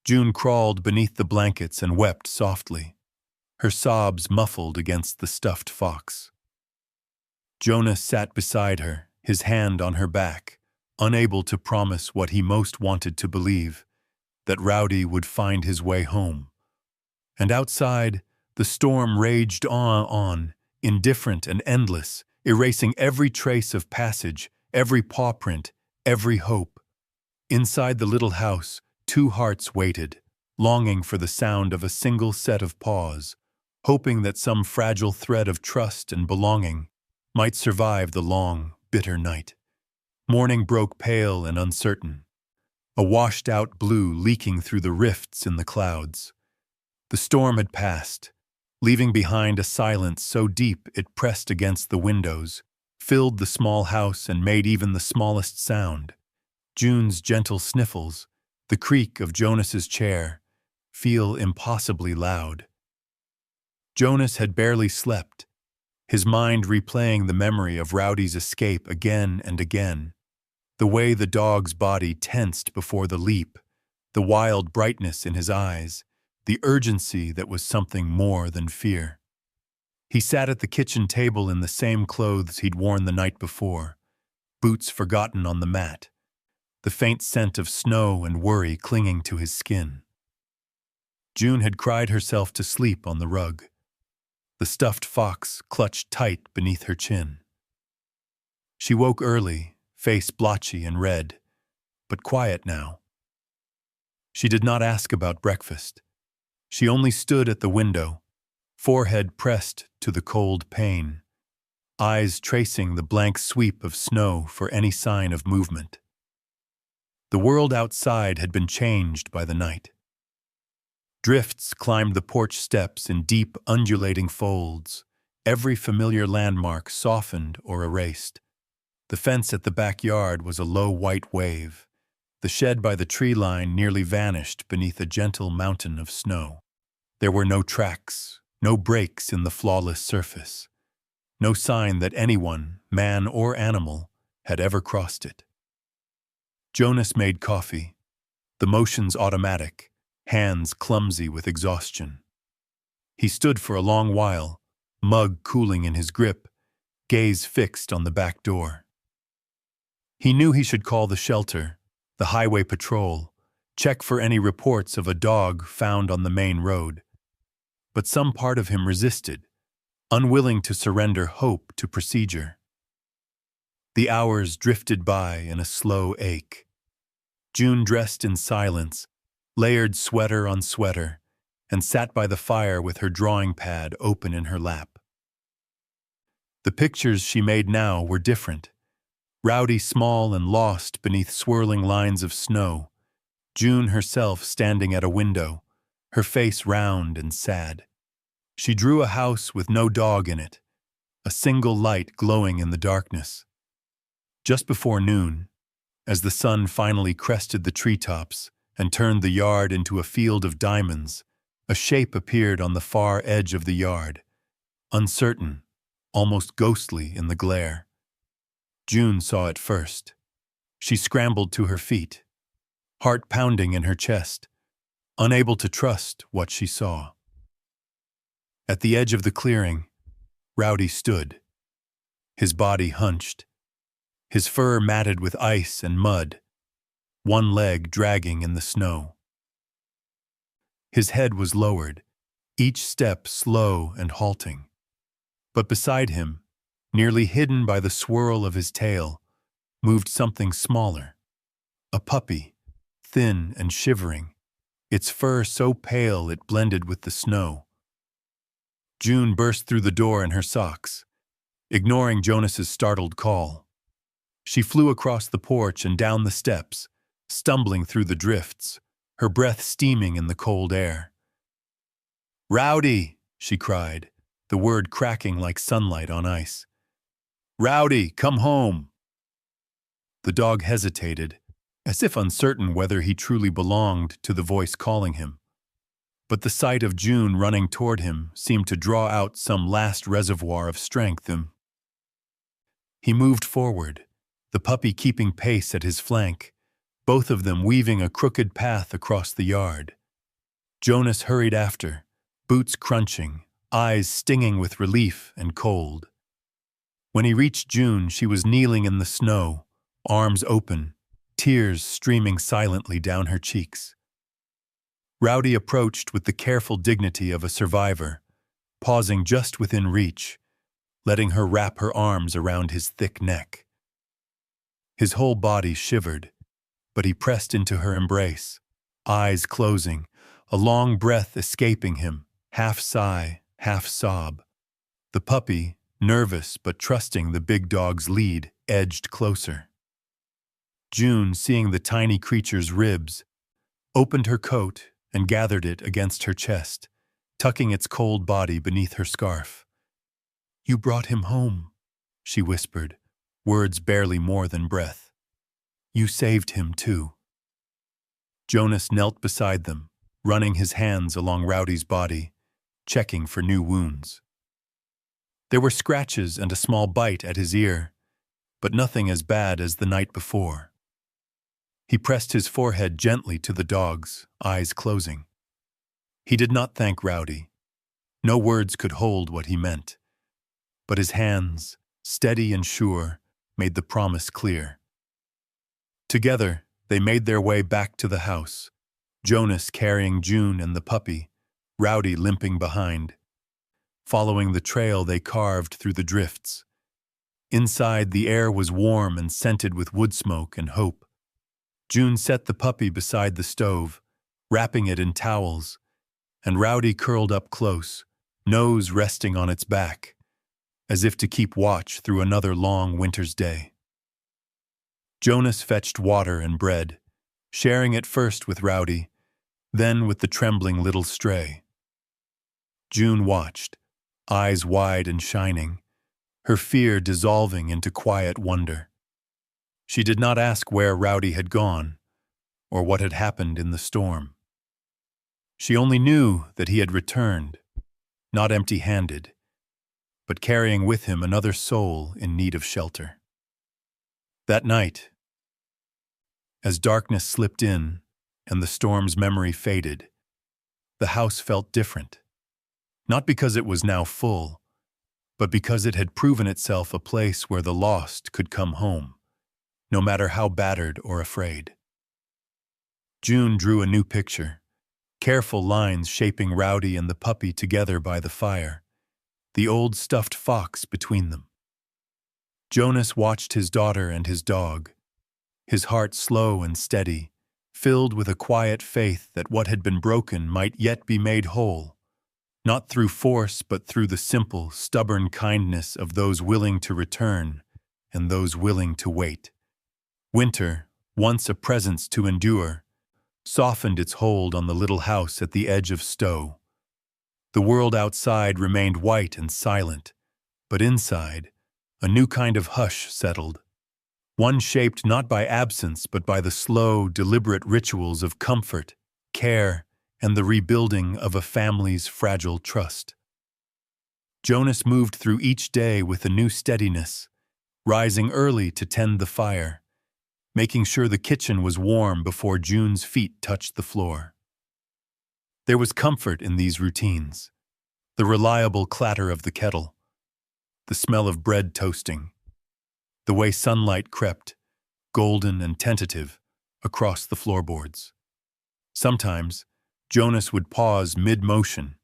June crawled beneath the blankets and wept softly, her sobs muffled against the stuffed fox. Jonas sat beside her, his hand on her back, unable to promise what he most wanted to believe, that Rowdy would find his way home. And outside, the storm raged on, indifferent and endless, erasing every trace of passage, every paw print, every hope. Inside the little house, two hearts waited, longing for the sound of a single set of paws, hoping that some fragile thread of trust and belonging might survive the long, bitter night. Morning broke pale and uncertain, a washed-out blue leaking through the rifts in the clouds. The storm had passed, leaving behind a silence so deep it pressed against the windows, filled the small house and made even the smallest sound. June's gentle sniffles, the creak of Jonas's chair, feel impossibly loud. Jonas had barely slept, his mind replaying the memory of Rowdy's escape again and again. The way the dog's body tensed before the leap, the wild brightness in his eyes, the urgency that was something more than fear. He sat at the kitchen table in the same clothes he'd worn the night before, boots forgotten on the mat, the faint scent of snow and worry clinging to his skin. June had cried herself to sleep on the rug, the stuffed fox clutched tight beneath her chin. She woke early, face blotchy and red, but quiet now. She did not ask about breakfast. She only stood at the window, forehead pressed to the cold pane, eyes tracing the blank sweep of snow for any sign of movement. The world outside had been changed by the night. Drifts climbed the porch steps in deep, undulating folds, every familiar landmark softened or erased. The fence at the backyard was a low white wave. The shed by the tree line nearly vanished beneath a gentle mountain of snow. There were no tracks, no breaks in the flawless surface, no sign that anyone, man or animal, had ever crossed it. Jonas made coffee, the motions automatic, hands clumsy with exhaustion. He stood for a long while, mug cooling in his grip, gaze fixed on the back door. He knew he should call the shelter, the highway patrol, check for any reports of a dog found on the main road. But some part of him resisted, unwilling to surrender hope to procedure. The hours drifted by in a slow ache. June dressed in silence, layered sweater on sweater, and sat by the fire with her drawing pad open in her lap. The pictures she made now were different. Rowdy small and lost beneath swirling lines of snow, June herself standing at a window, her face round and sad. She drew a house with no dog in it, a single light glowing in the darkness. Just before noon, as the sun finally crested the treetops and turned the yard into a field of diamonds, a shape appeared on the far edge of the yard, uncertain, almost ghostly in the glare. June saw it first. She scrambled to her feet, heart pounding in her chest, unable to trust what she saw. At the edge of the clearing, Rowdy stood, his body hunched, his fur matted with ice and mud, one leg dragging in the snow. His head was lowered, each step slow and halting. But beside him, nearly hidden by the swirl of his tail, moved something smaller, a puppy, thin and shivering, its fur so pale it blended with the snow. June burst through the door in her socks, ignoring Jonas's startled call. She flew across the porch and down the steps, stumbling through the drifts, her breath steaming in the cold air. "Rowdy!" she cried, the word cracking like sunlight on ice. "Rowdy, come home!" The dog hesitated, as if uncertain whether he truly belonged to the voice calling him. But the sight of June running toward him seemed to draw out some last reservoir of strength in him. He moved forward, the puppy keeping pace at his flank, both of them weaving a crooked path across the yard. Jonas hurried after, boots crunching, eyes stinging with relief and cold. When he reached June, she was kneeling in the snow, arms open, tears streaming silently down her cheeks. Rowdy approached with the careful dignity of a survivor, pausing just within reach, letting her wrap her arms around his thick neck. His whole body shivered, but he pressed into her embrace, eyes closing, a long breath escaping him, half sigh, half sob. The puppy, nervous but trusting the big dog's lead, edged closer. June, seeing the tiny creature's ribs, opened her coat and gathered it against her chest, tucking its cold body beneath her scarf. "You brought him home," she whispered, words barely more than breath. "You saved him, too." Jonas knelt beside them, running his hands along Rowdy's body, checking for new wounds. There were scratches and a small bite at his ear, but nothing as bad as the night before. He pressed his forehead gently to the dog's, eyes closing. He did not thank Rowdy. No words could hold what he meant. But his hands, steady and sure, made the promise clear. Together, they made their way back to the house, Jonas carrying June and the puppy, Rowdy limping behind. Following the trail they carved through the drifts. Inside, the air was warm and scented with wood smoke and hope. June set the puppy beside the stove, wrapping it in towels, and Rowdy curled up close, nose resting on its back, as if to keep watch through another long winter's day. Jonas fetched water and bread, sharing it first with Rowdy, then with the trembling little stray. June watched, eyes wide and shining, her fear dissolving into quiet wonder. She did not ask where Rowdy had gone, or what had happened in the storm. She only knew that he had returned, not empty-handed, but carrying with him another soul in need of shelter. That night, as darkness slipped in and the storm's memory faded, the house felt different, not because it was now full, but because it had proven itself a place where the lost could come home, no matter how battered or afraid. June drew a new picture, careful lines shaping Rowdy and the puppy together by the fire, the old stuffed fox between them. Jonas watched his daughter and his dog, his heart slow and steady, filled with a quiet faith that what had been broken might yet be made whole, not through force but through the simple, stubborn kindness of those willing to return and those willing to wait. Winter, once a presence to endure, softened its hold on the little house at the edge of Stowe. The world outside remained white and silent, but inside, a new kind of hush settled, one shaped not by absence but by the slow, deliberate rituals of comfort, care, and the rebuilding of a family's fragile trust. Jonas moved through each day with a new steadiness, rising early to tend the fire, making sure the kitchen was warm before June's feet touched the floor. There was comfort in these routines, the reliable clatter of the kettle, the smell of bread toasting, the way sunlight crept, golden and tentative, across the floorboards. Sometimes, Jonas would pause mid-motion,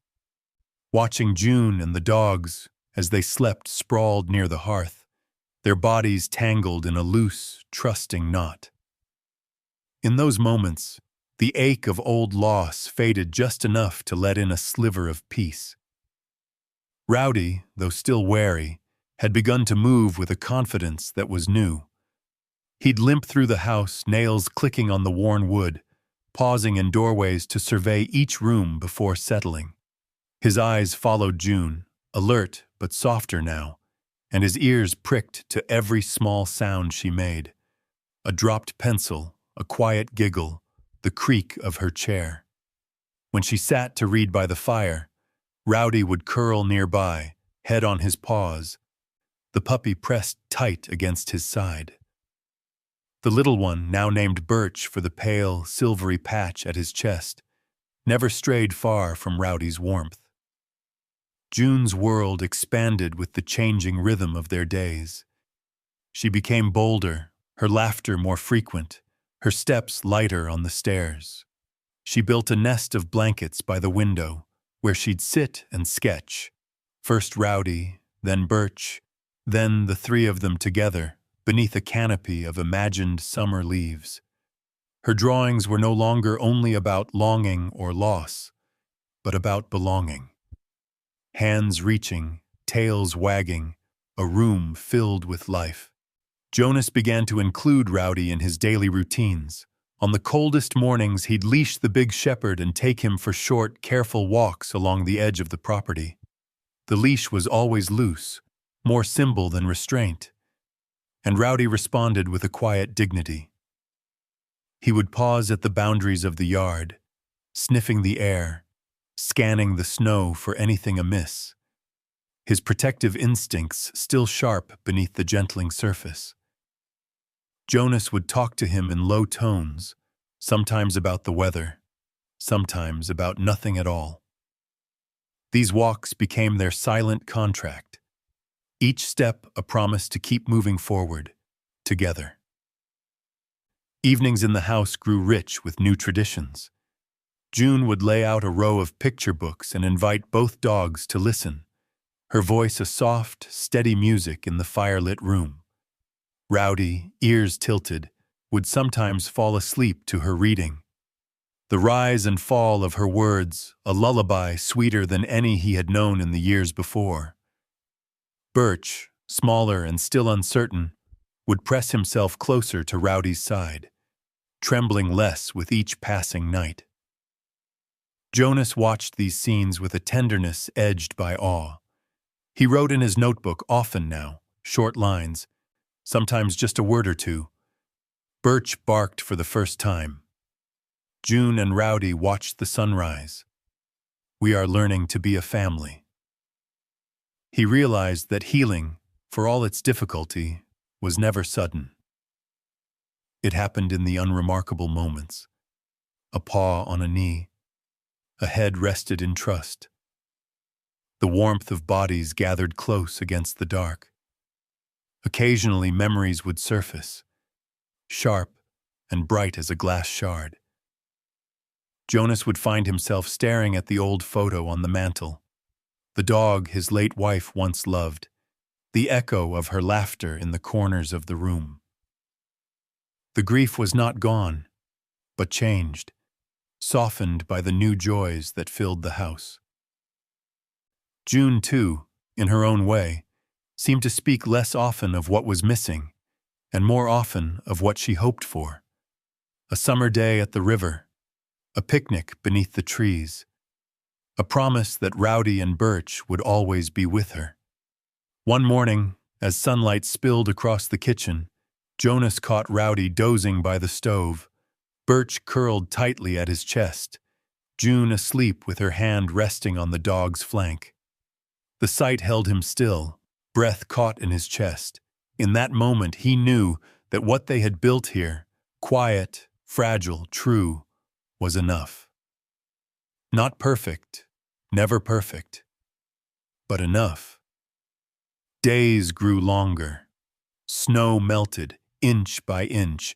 watching June and the dogs as they slept sprawled near the hearth, their bodies tangled in a loose, trusting knot. In those moments, the ache of old loss faded just enough to let in a sliver of peace. Rowdy, though still wary, had begun to move with a confidence that was new. He'd limp through the house, nails clicking on the worn wood, pausing in doorways to survey each room before settling. His eyes followed June, alert but softer now, and his ears pricked to every small sound she made. A dropped pencil, a quiet giggle, the creak of her chair. When she sat to read by the fire, Rowdy would curl nearby, head on his paws, the puppy pressed tight against his side. The little one, now named Birch for the pale, silvery patch at his chest, never strayed far from Rowdy's warmth. June's world expanded with the changing rhythm of their days. She became bolder, her laughter more frequent, her steps lighter on the stairs. She built a nest of blankets by the window, where she'd sit and sketch, first Rowdy, then Birch, then the three of them together, beneath a canopy of imagined summer leaves. Her drawings were no longer only about longing or loss, but about belonging. Hands reaching, tails wagging, a room filled with life. Jonas began to include Rowdy in his daily routines. On the coldest mornings, he'd leash the big shepherd and take him for short, careful walks along the edge of the property. The leash was always loose, more symbol than restraint, and Rowdy responded with a quiet dignity. He would pause at the boundaries of the yard, sniffing the air, scanning the snow for anything amiss, his protective instincts still sharp beneath the gentling surface. Jonas would talk to him in low tones, sometimes about the weather, sometimes about nothing at all. These walks became their silent contract, each step a promise to keep moving forward, together. Evenings in the house grew rich with new traditions. June would lay out a row of picture books and invite both dogs to listen, her voice a soft, steady music in the firelit room. Rowdy, ears tilted, would sometimes fall asleep to her reading. The rise and fall of her words, a lullaby sweeter than any he had known in the years before. Birch, smaller and still uncertain, would press himself closer to Rowdy's side, trembling less with each passing night. Jonas watched these scenes with a tenderness edged by awe. He wrote in his notebook often now, short lines, sometimes just a word or two. Birch barked for the first time. June and Rowdy watched the sunrise. We are learning to be a family. He realized that healing, for all its difficulty, was never sudden. It happened in the unremarkable moments. A paw on a knee, a head rested in trust. The warmth of bodies gathered close against the dark. Occasionally memories would surface, sharp and bright as a glass shard. Jonas would find himself staring at the old photo on the mantel, the dog his late wife once loved, the echo of her laughter in the corners of the room. The grief was not gone, but changed, softened by the new joys that filled the house. June, too, in her own way, seemed to speak less often of what was missing, and more often of what she hoped for. A summer day at the river, a picnic beneath the trees, a promise that Rowdy and Birch would always be with her. One morning, as sunlight spilled across the kitchen, Jonas caught Rowdy dozing by the stove, Birch curled tightly at his chest, June asleep with her hand resting on the dog's flank. The sight held him still, breath caught in his chest. In that moment he knew that what they had built here, quiet, fragile, true, was enough. Not perfect, never perfect, but enough. Days grew longer. Snow melted, inch by inch,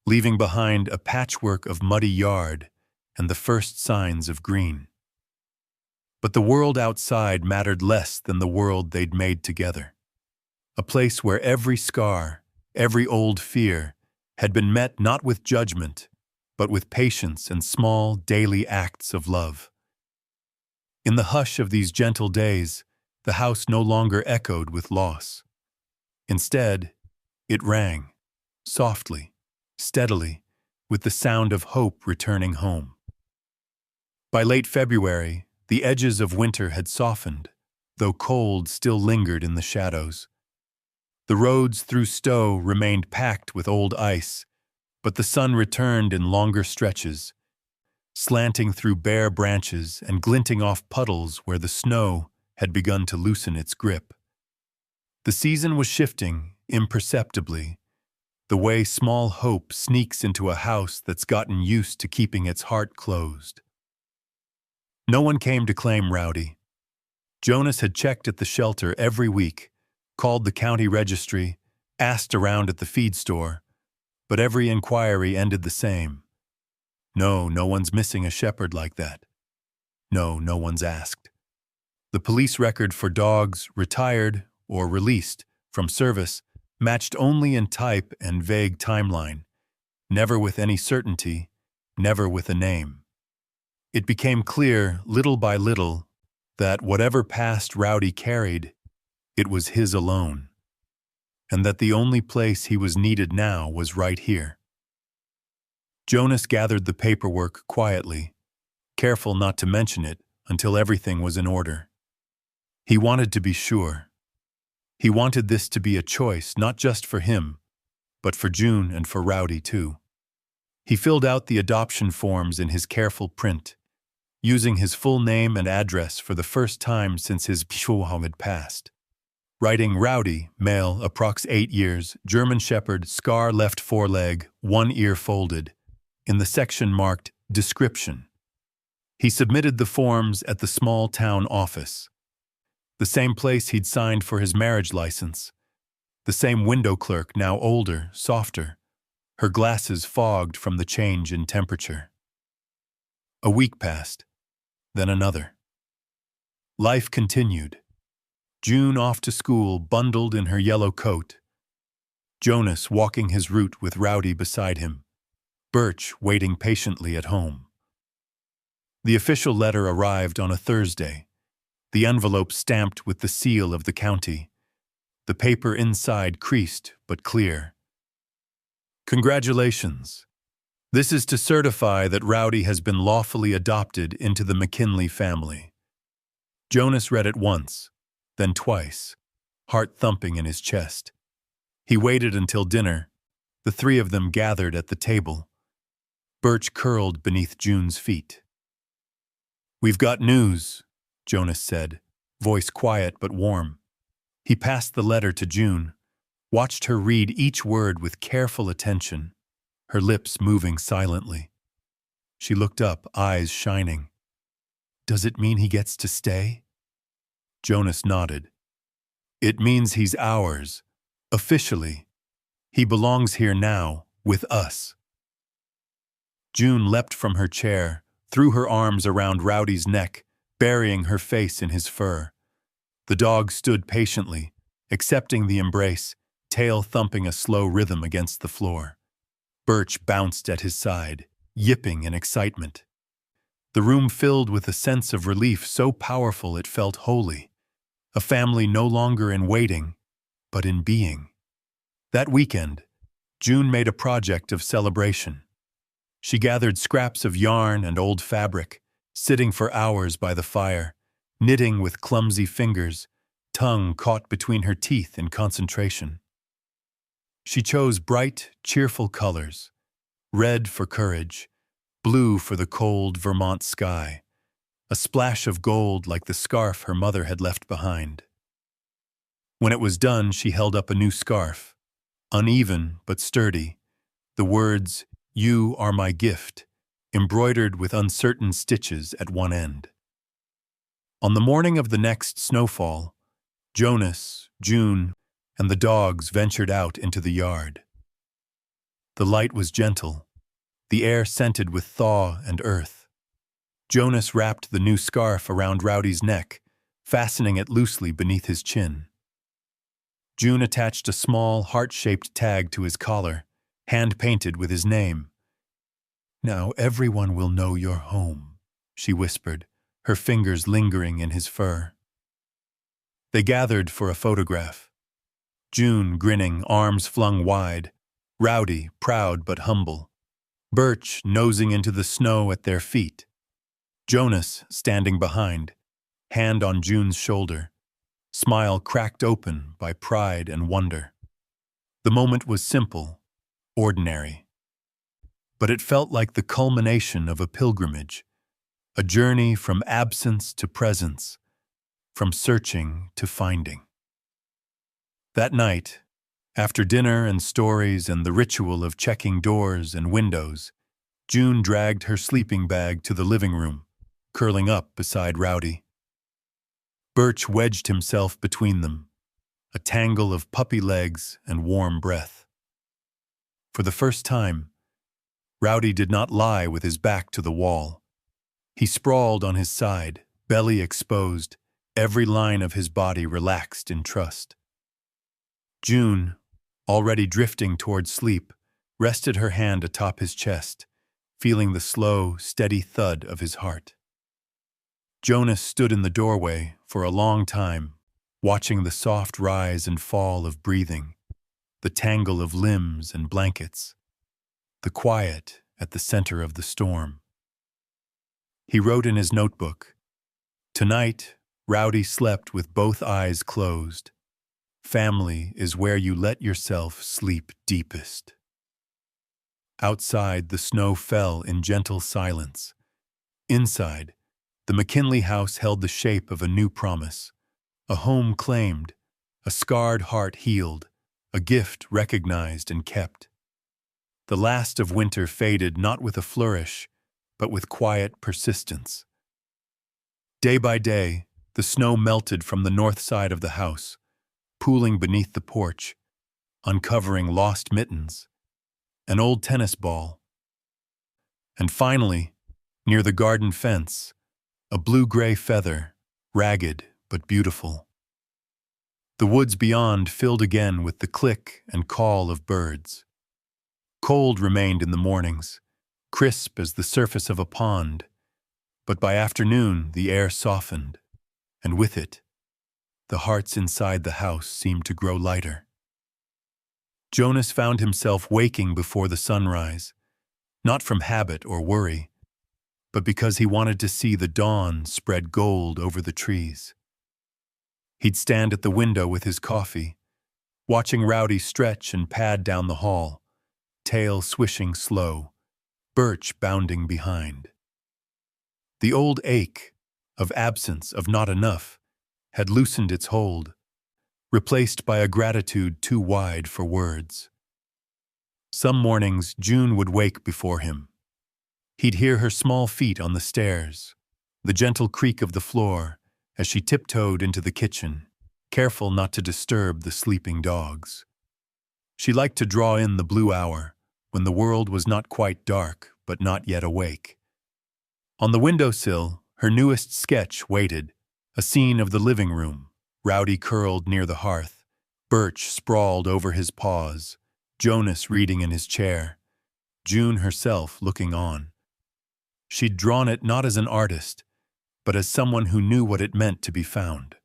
leaving behind a patchwork of muddy yard and the first signs of green. But the world outside mattered less than the world they'd made together. A place where every scar, every old fear, had been met not with judgment, but with patience and small, daily acts of love. In the hush of these gentle days, the house no longer echoed with loss. Instead, it rang, softly, steadily, with the sound of hope returning home. By late February, the edges of winter had softened, though cold still lingered in the shadows. The roads through Stowe remained packed with old ice, but the sun returned in longer stretches, slanting through bare branches and glinting off puddles where the snow had begun to loosen its grip. The season was shifting, imperceptibly, the way small hope sneaks into a house that's gotten used to keeping its heart closed. No one came to claim Rowdy. Jonas had checked at the shelter every week, called the county registry, asked around at the feed store, but every inquiry ended the same. No one's missing a shepherd like that. No one's asked. The police record for dogs retired or released from service matched only in type and vague timeline, never with any certainty, never with a name. It became clear, little by little, that whatever past Rowdy carried, it was his alone, and that the only place he was needed now was right here. Jonas gathered the paperwork quietly, careful not to mention it until everything was in order. He wanted to be sure. He wanted this to be a choice not just for him, but for June and for Rowdy too. He filled out the adoption forms in his careful print, using his full name and address for the first time since his Pshuhom had passed. Writing Rowdy, male, approx 8 years, German Shepherd, scar left foreleg, one ear folded, in the section marked Description. He submitted the forms at the small town office, the same place he'd signed for his marriage license, the same window clerk, now older, softer, her glasses fogged from the change in temperature. A week passed, then another. Life continued. June off to school, bundled in her yellow coat. Jonas walking his route with Rowdy beside him. Birch waiting patiently at home. The official letter arrived on a Thursday, the envelope stamped with the seal of the county, the paper inside creased but clear. Congratulations. This is to certify that Rowdy has been lawfully adopted into the McKinley family. Jonas read it once, then twice, heart thumping in his chest. He waited until dinner, the three of them gathered at the table. Birch curled beneath June's feet. "We've got news," Jonas said, voice quiet but warm. He passed the letter to June, watched her read each word with careful attention, her lips moving silently. She looked up, eyes shining. "Does it mean he gets to stay?" Jonas nodded. "It means he's ours, officially. He belongs here now, with us." June leapt from her chair, threw her arms around Rowdy's neck, burying her face in his fur. The dog stood patiently, accepting the embrace, tail thumping a slow rhythm against the floor. Birch bounced at his side, yipping in excitement. The room filled with a sense of relief so powerful it felt holy. A family no longer in waiting, but in being. That weekend, June made a project of celebration. She gathered scraps of yarn and old fabric, sitting for hours by the fire, knitting with clumsy fingers, tongue caught between her teeth in concentration. She chose bright, cheerful colors, red for courage, blue for the cold Vermont sky, a splash of gold like the scarf her mother had left behind. When it was done, she held up a new scarf, uneven but sturdy, the words, "You are my gift," embroidered with uncertain stitches at one end. On the morning of the next snowfall, Jonas, June, and the dogs ventured out into the yard. The light was gentle, the air scented with thaw and earth. Jonas wrapped the new scarf around Rowdy's neck, fastening it loosely beneath his chin. June attached a small, heart-shaped tag to his collar, hand-painted with his name. "Now everyone will know you're home," she whispered, her fingers lingering in his fur. They gathered for a photograph. June grinning, arms flung wide, Rowdy proud but humble, Birch nosing into the snow at their feet, Jonas standing behind, hand on June's shoulder, smile cracked open by pride and wonder. The moment was simple, ordinary. But it felt like the culmination of a pilgrimage, a journey from absence to presence, from searching to finding. That night, after dinner and stories and the ritual of checking doors and windows, June dragged her sleeping bag to the living room, curling up beside Rowdy. Birch wedged himself between them, a tangle of puppy legs and warm breath. For the first time, Rowdy did not lie with his back to the wall. He sprawled on his side, belly exposed, Every line of his body relaxed in trust. June, already drifting toward sleep, rested her hand atop his chest, feeling the slow, steady thud of his heart. Jonas stood in the doorway for a long time, watching the soft rise and fall of breathing, the tangle of limbs and blankets, the quiet at the center of the storm. He wrote in his notebook, "Tonight, Rowdy slept with both eyes closed. Family is where you let yourself sleep deepest." Outside, the snow fell in gentle silence. Inside, the McKinley house held the shape of a new promise, a home claimed, a scarred heart healed, a gift recognized and kept. The last of winter faded not with a flourish, but with quiet persistence. Day by day, the snow melted from the north side of the house, pooling beneath the porch, uncovering lost mittens, an old tennis ball. And finally, near the garden fence, a blue-gray feather, ragged but beautiful. The woods beyond filled again with the click and call of birds. Cold remained in the mornings, crisp as the surface of a pond, but by afternoon the air softened, and with it, the hearts inside the house seemed to grow lighter. Jonas found himself waking before the sunrise, not from habit or worry, but because he wanted to see the dawn spread gold over the trees. He'd stand at the window with his coffee, watching Rowdy stretch and pad down the hall, tail swishing slow, Birch bounding behind. The old ache of absence, of not enough, had loosened its hold, replaced by a gratitude too wide for words. Some mornings June would wake before him. He'd hear her small feet on the stairs, the gentle creak of the floor as she tiptoed into the kitchen, careful not to disturb the sleeping dogs. She liked to draw in the blue hour, when the world was not quite dark but not yet awake. On the windowsill, her newest sketch waited, a scene of the living room, Rowdy curled near the hearth, Birch sprawled over his paws, Jonas reading in his chair, June herself looking on. She'd drawn it not as an artist, but as someone who knew what it meant to be found.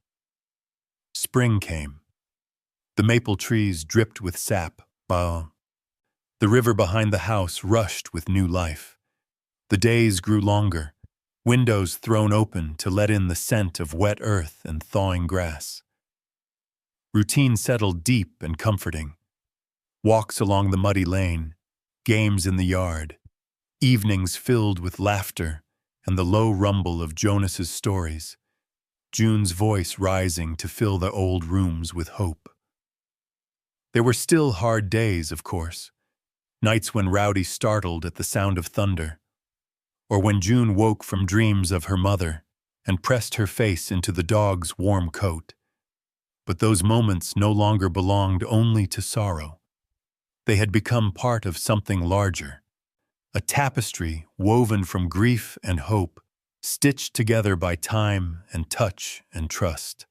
Spring came. The maple trees dripped with sap. The river behind the house rushed with new life. The days grew longer, windows thrown open to let in the scent of wet earth and thawing grass. Routine settled deep and comforting. Walks along the muddy lane, games in the yard, evenings filled with laughter and the low rumble of Jonas's stories, June's voice rising to fill the old rooms with hope. There were still hard days, of course, nights when Rowdy startled at the sound of thunder, or when June woke from dreams of her mother and pressed her face into the dog's warm coat. But those moments no longer belonged only to sorrow. They had become part of something larger, a tapestry woven from grief and hope, stitched together by time and touch and trust.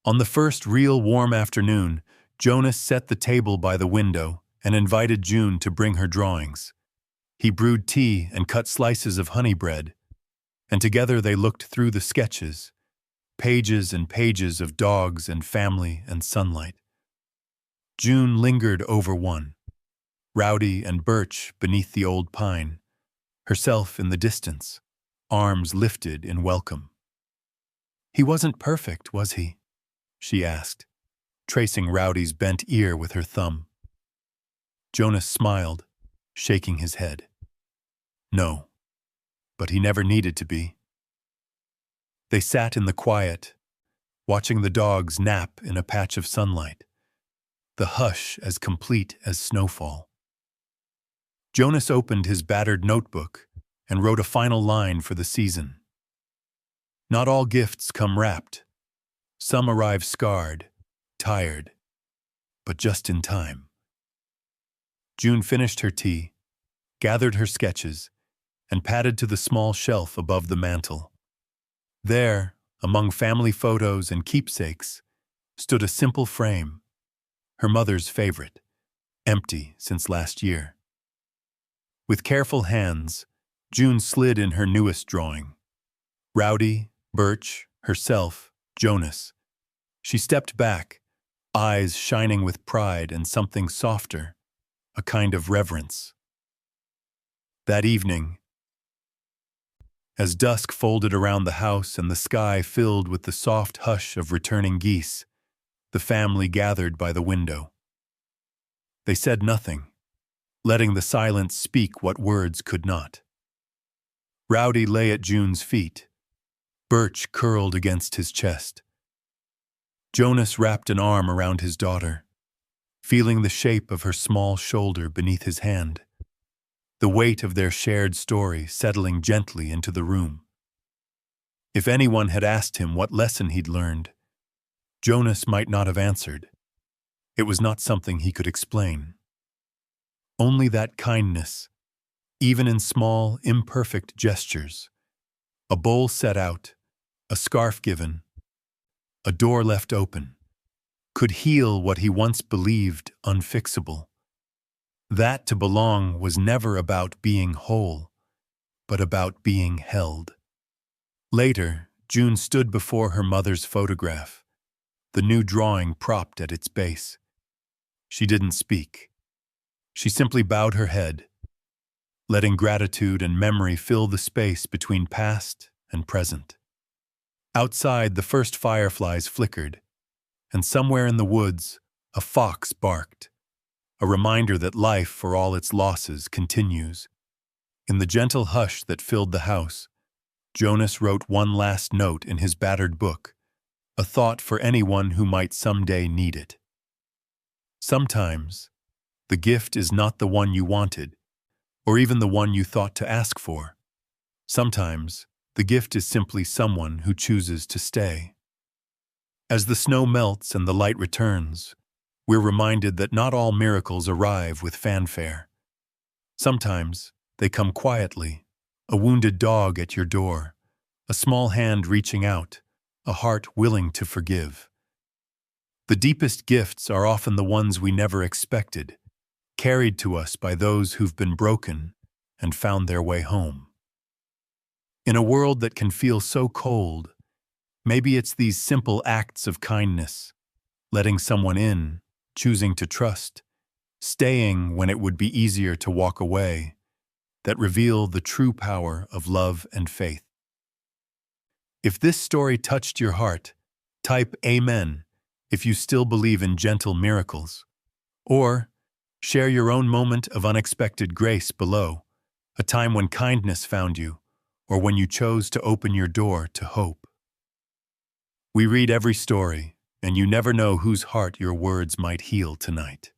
On the first real warm afternoon, Jonas set the table by the window and invited June to bring her drawings. He brewed tea and cut slices of honey bread, and together they looked through the sketches, pages and pages of dogs and family and sunlight. June lingered over one, Rowdy and Birch beneath the old pine, herself in the distance, arms lifted in welcome. "He wasn't perfect, was he?" she asked, tracing Rowdy's bent ear with her thumb. Jonas smiled, shaking his head. "No, but he never needed to be." They sat in the quiet, watching the dogs nap in a patch of sunlight, the hush as complete as snowfall. Jonas opened his battered notebook and wrote a final line for the season. Not all gifts come wrapped. Some arrive scarred, tired, but just in time. June finished her tea, gathered her sketches, and padded to the small shelf above the mantel. There, among family photos and keepsakes, stood a simple frame, her mother's favorite, empty since last year. With careful hands, June slid in her newest drawing. Rowdy, Birch, herself, Jonas. She stepped back, eyes shining with pride and something softer, a kind of reverence. That evening, as dusk folded around the house and the sky filled with the soft hush of returning geese, the family gathered by the window. They said nothing, letting the silence speak what words could not. Rowdy lay at June's feet, Birch curled against his chest. Jonas wrapped an arm around his daughter, feeling the shape of her small shoulder beneath his hand, the weight of their shared story settling gently into the room. If anyone had asked him what lesson he'd learned, Jonas might not have answered. It was not something he could explain. Only that kindness, even in small, imperfect gestures, a bowl set out, a scarf given, a door left open, could heal what he once believed unfixable. That to belong was never about being whole, but about being held. Later, June stood before her mother's photograph, the new drawing propped at its base. She didn't speak. She simply bowed her head, letting gratitude and memory fill the space between past and present. Outside, the first fireflies flickered, and somewhere in the woods, a fox barked, a reminder that life, for all its losses, continues. In the gentle hush that filled the house, Jonas wrote one last note in his battered book, a thought for anyone who might someday need it. Sometimes, the gift is not the one you wanted, or even the one you thought to ask for. Sometimes, the gift is simply someone who chooses to stay. As the snow melts and the light returns, we're reminded that not all miracles arrive with fanfare. Sometimes, they come quietly, a wounded dog at your door, a small hand reaching out, a heart willing to forgive. The deepest gifts are often the ones we never expected, carried to us by those who've been broken and found their way home. In a world that can feel so cold, maybe it's these simple acts of kindness, letting someone in, choosing to trust, staying when it would be easier to walk away, that reveal the true power of love and faith. If this story touched your heart, type Amen if you still believe in gentle miracles. Or share your own moment of unexpected grace below, a time when kindness found you, or when you chose to open your door to hope. We read every story, and you never know whose heart your words might heal tonight.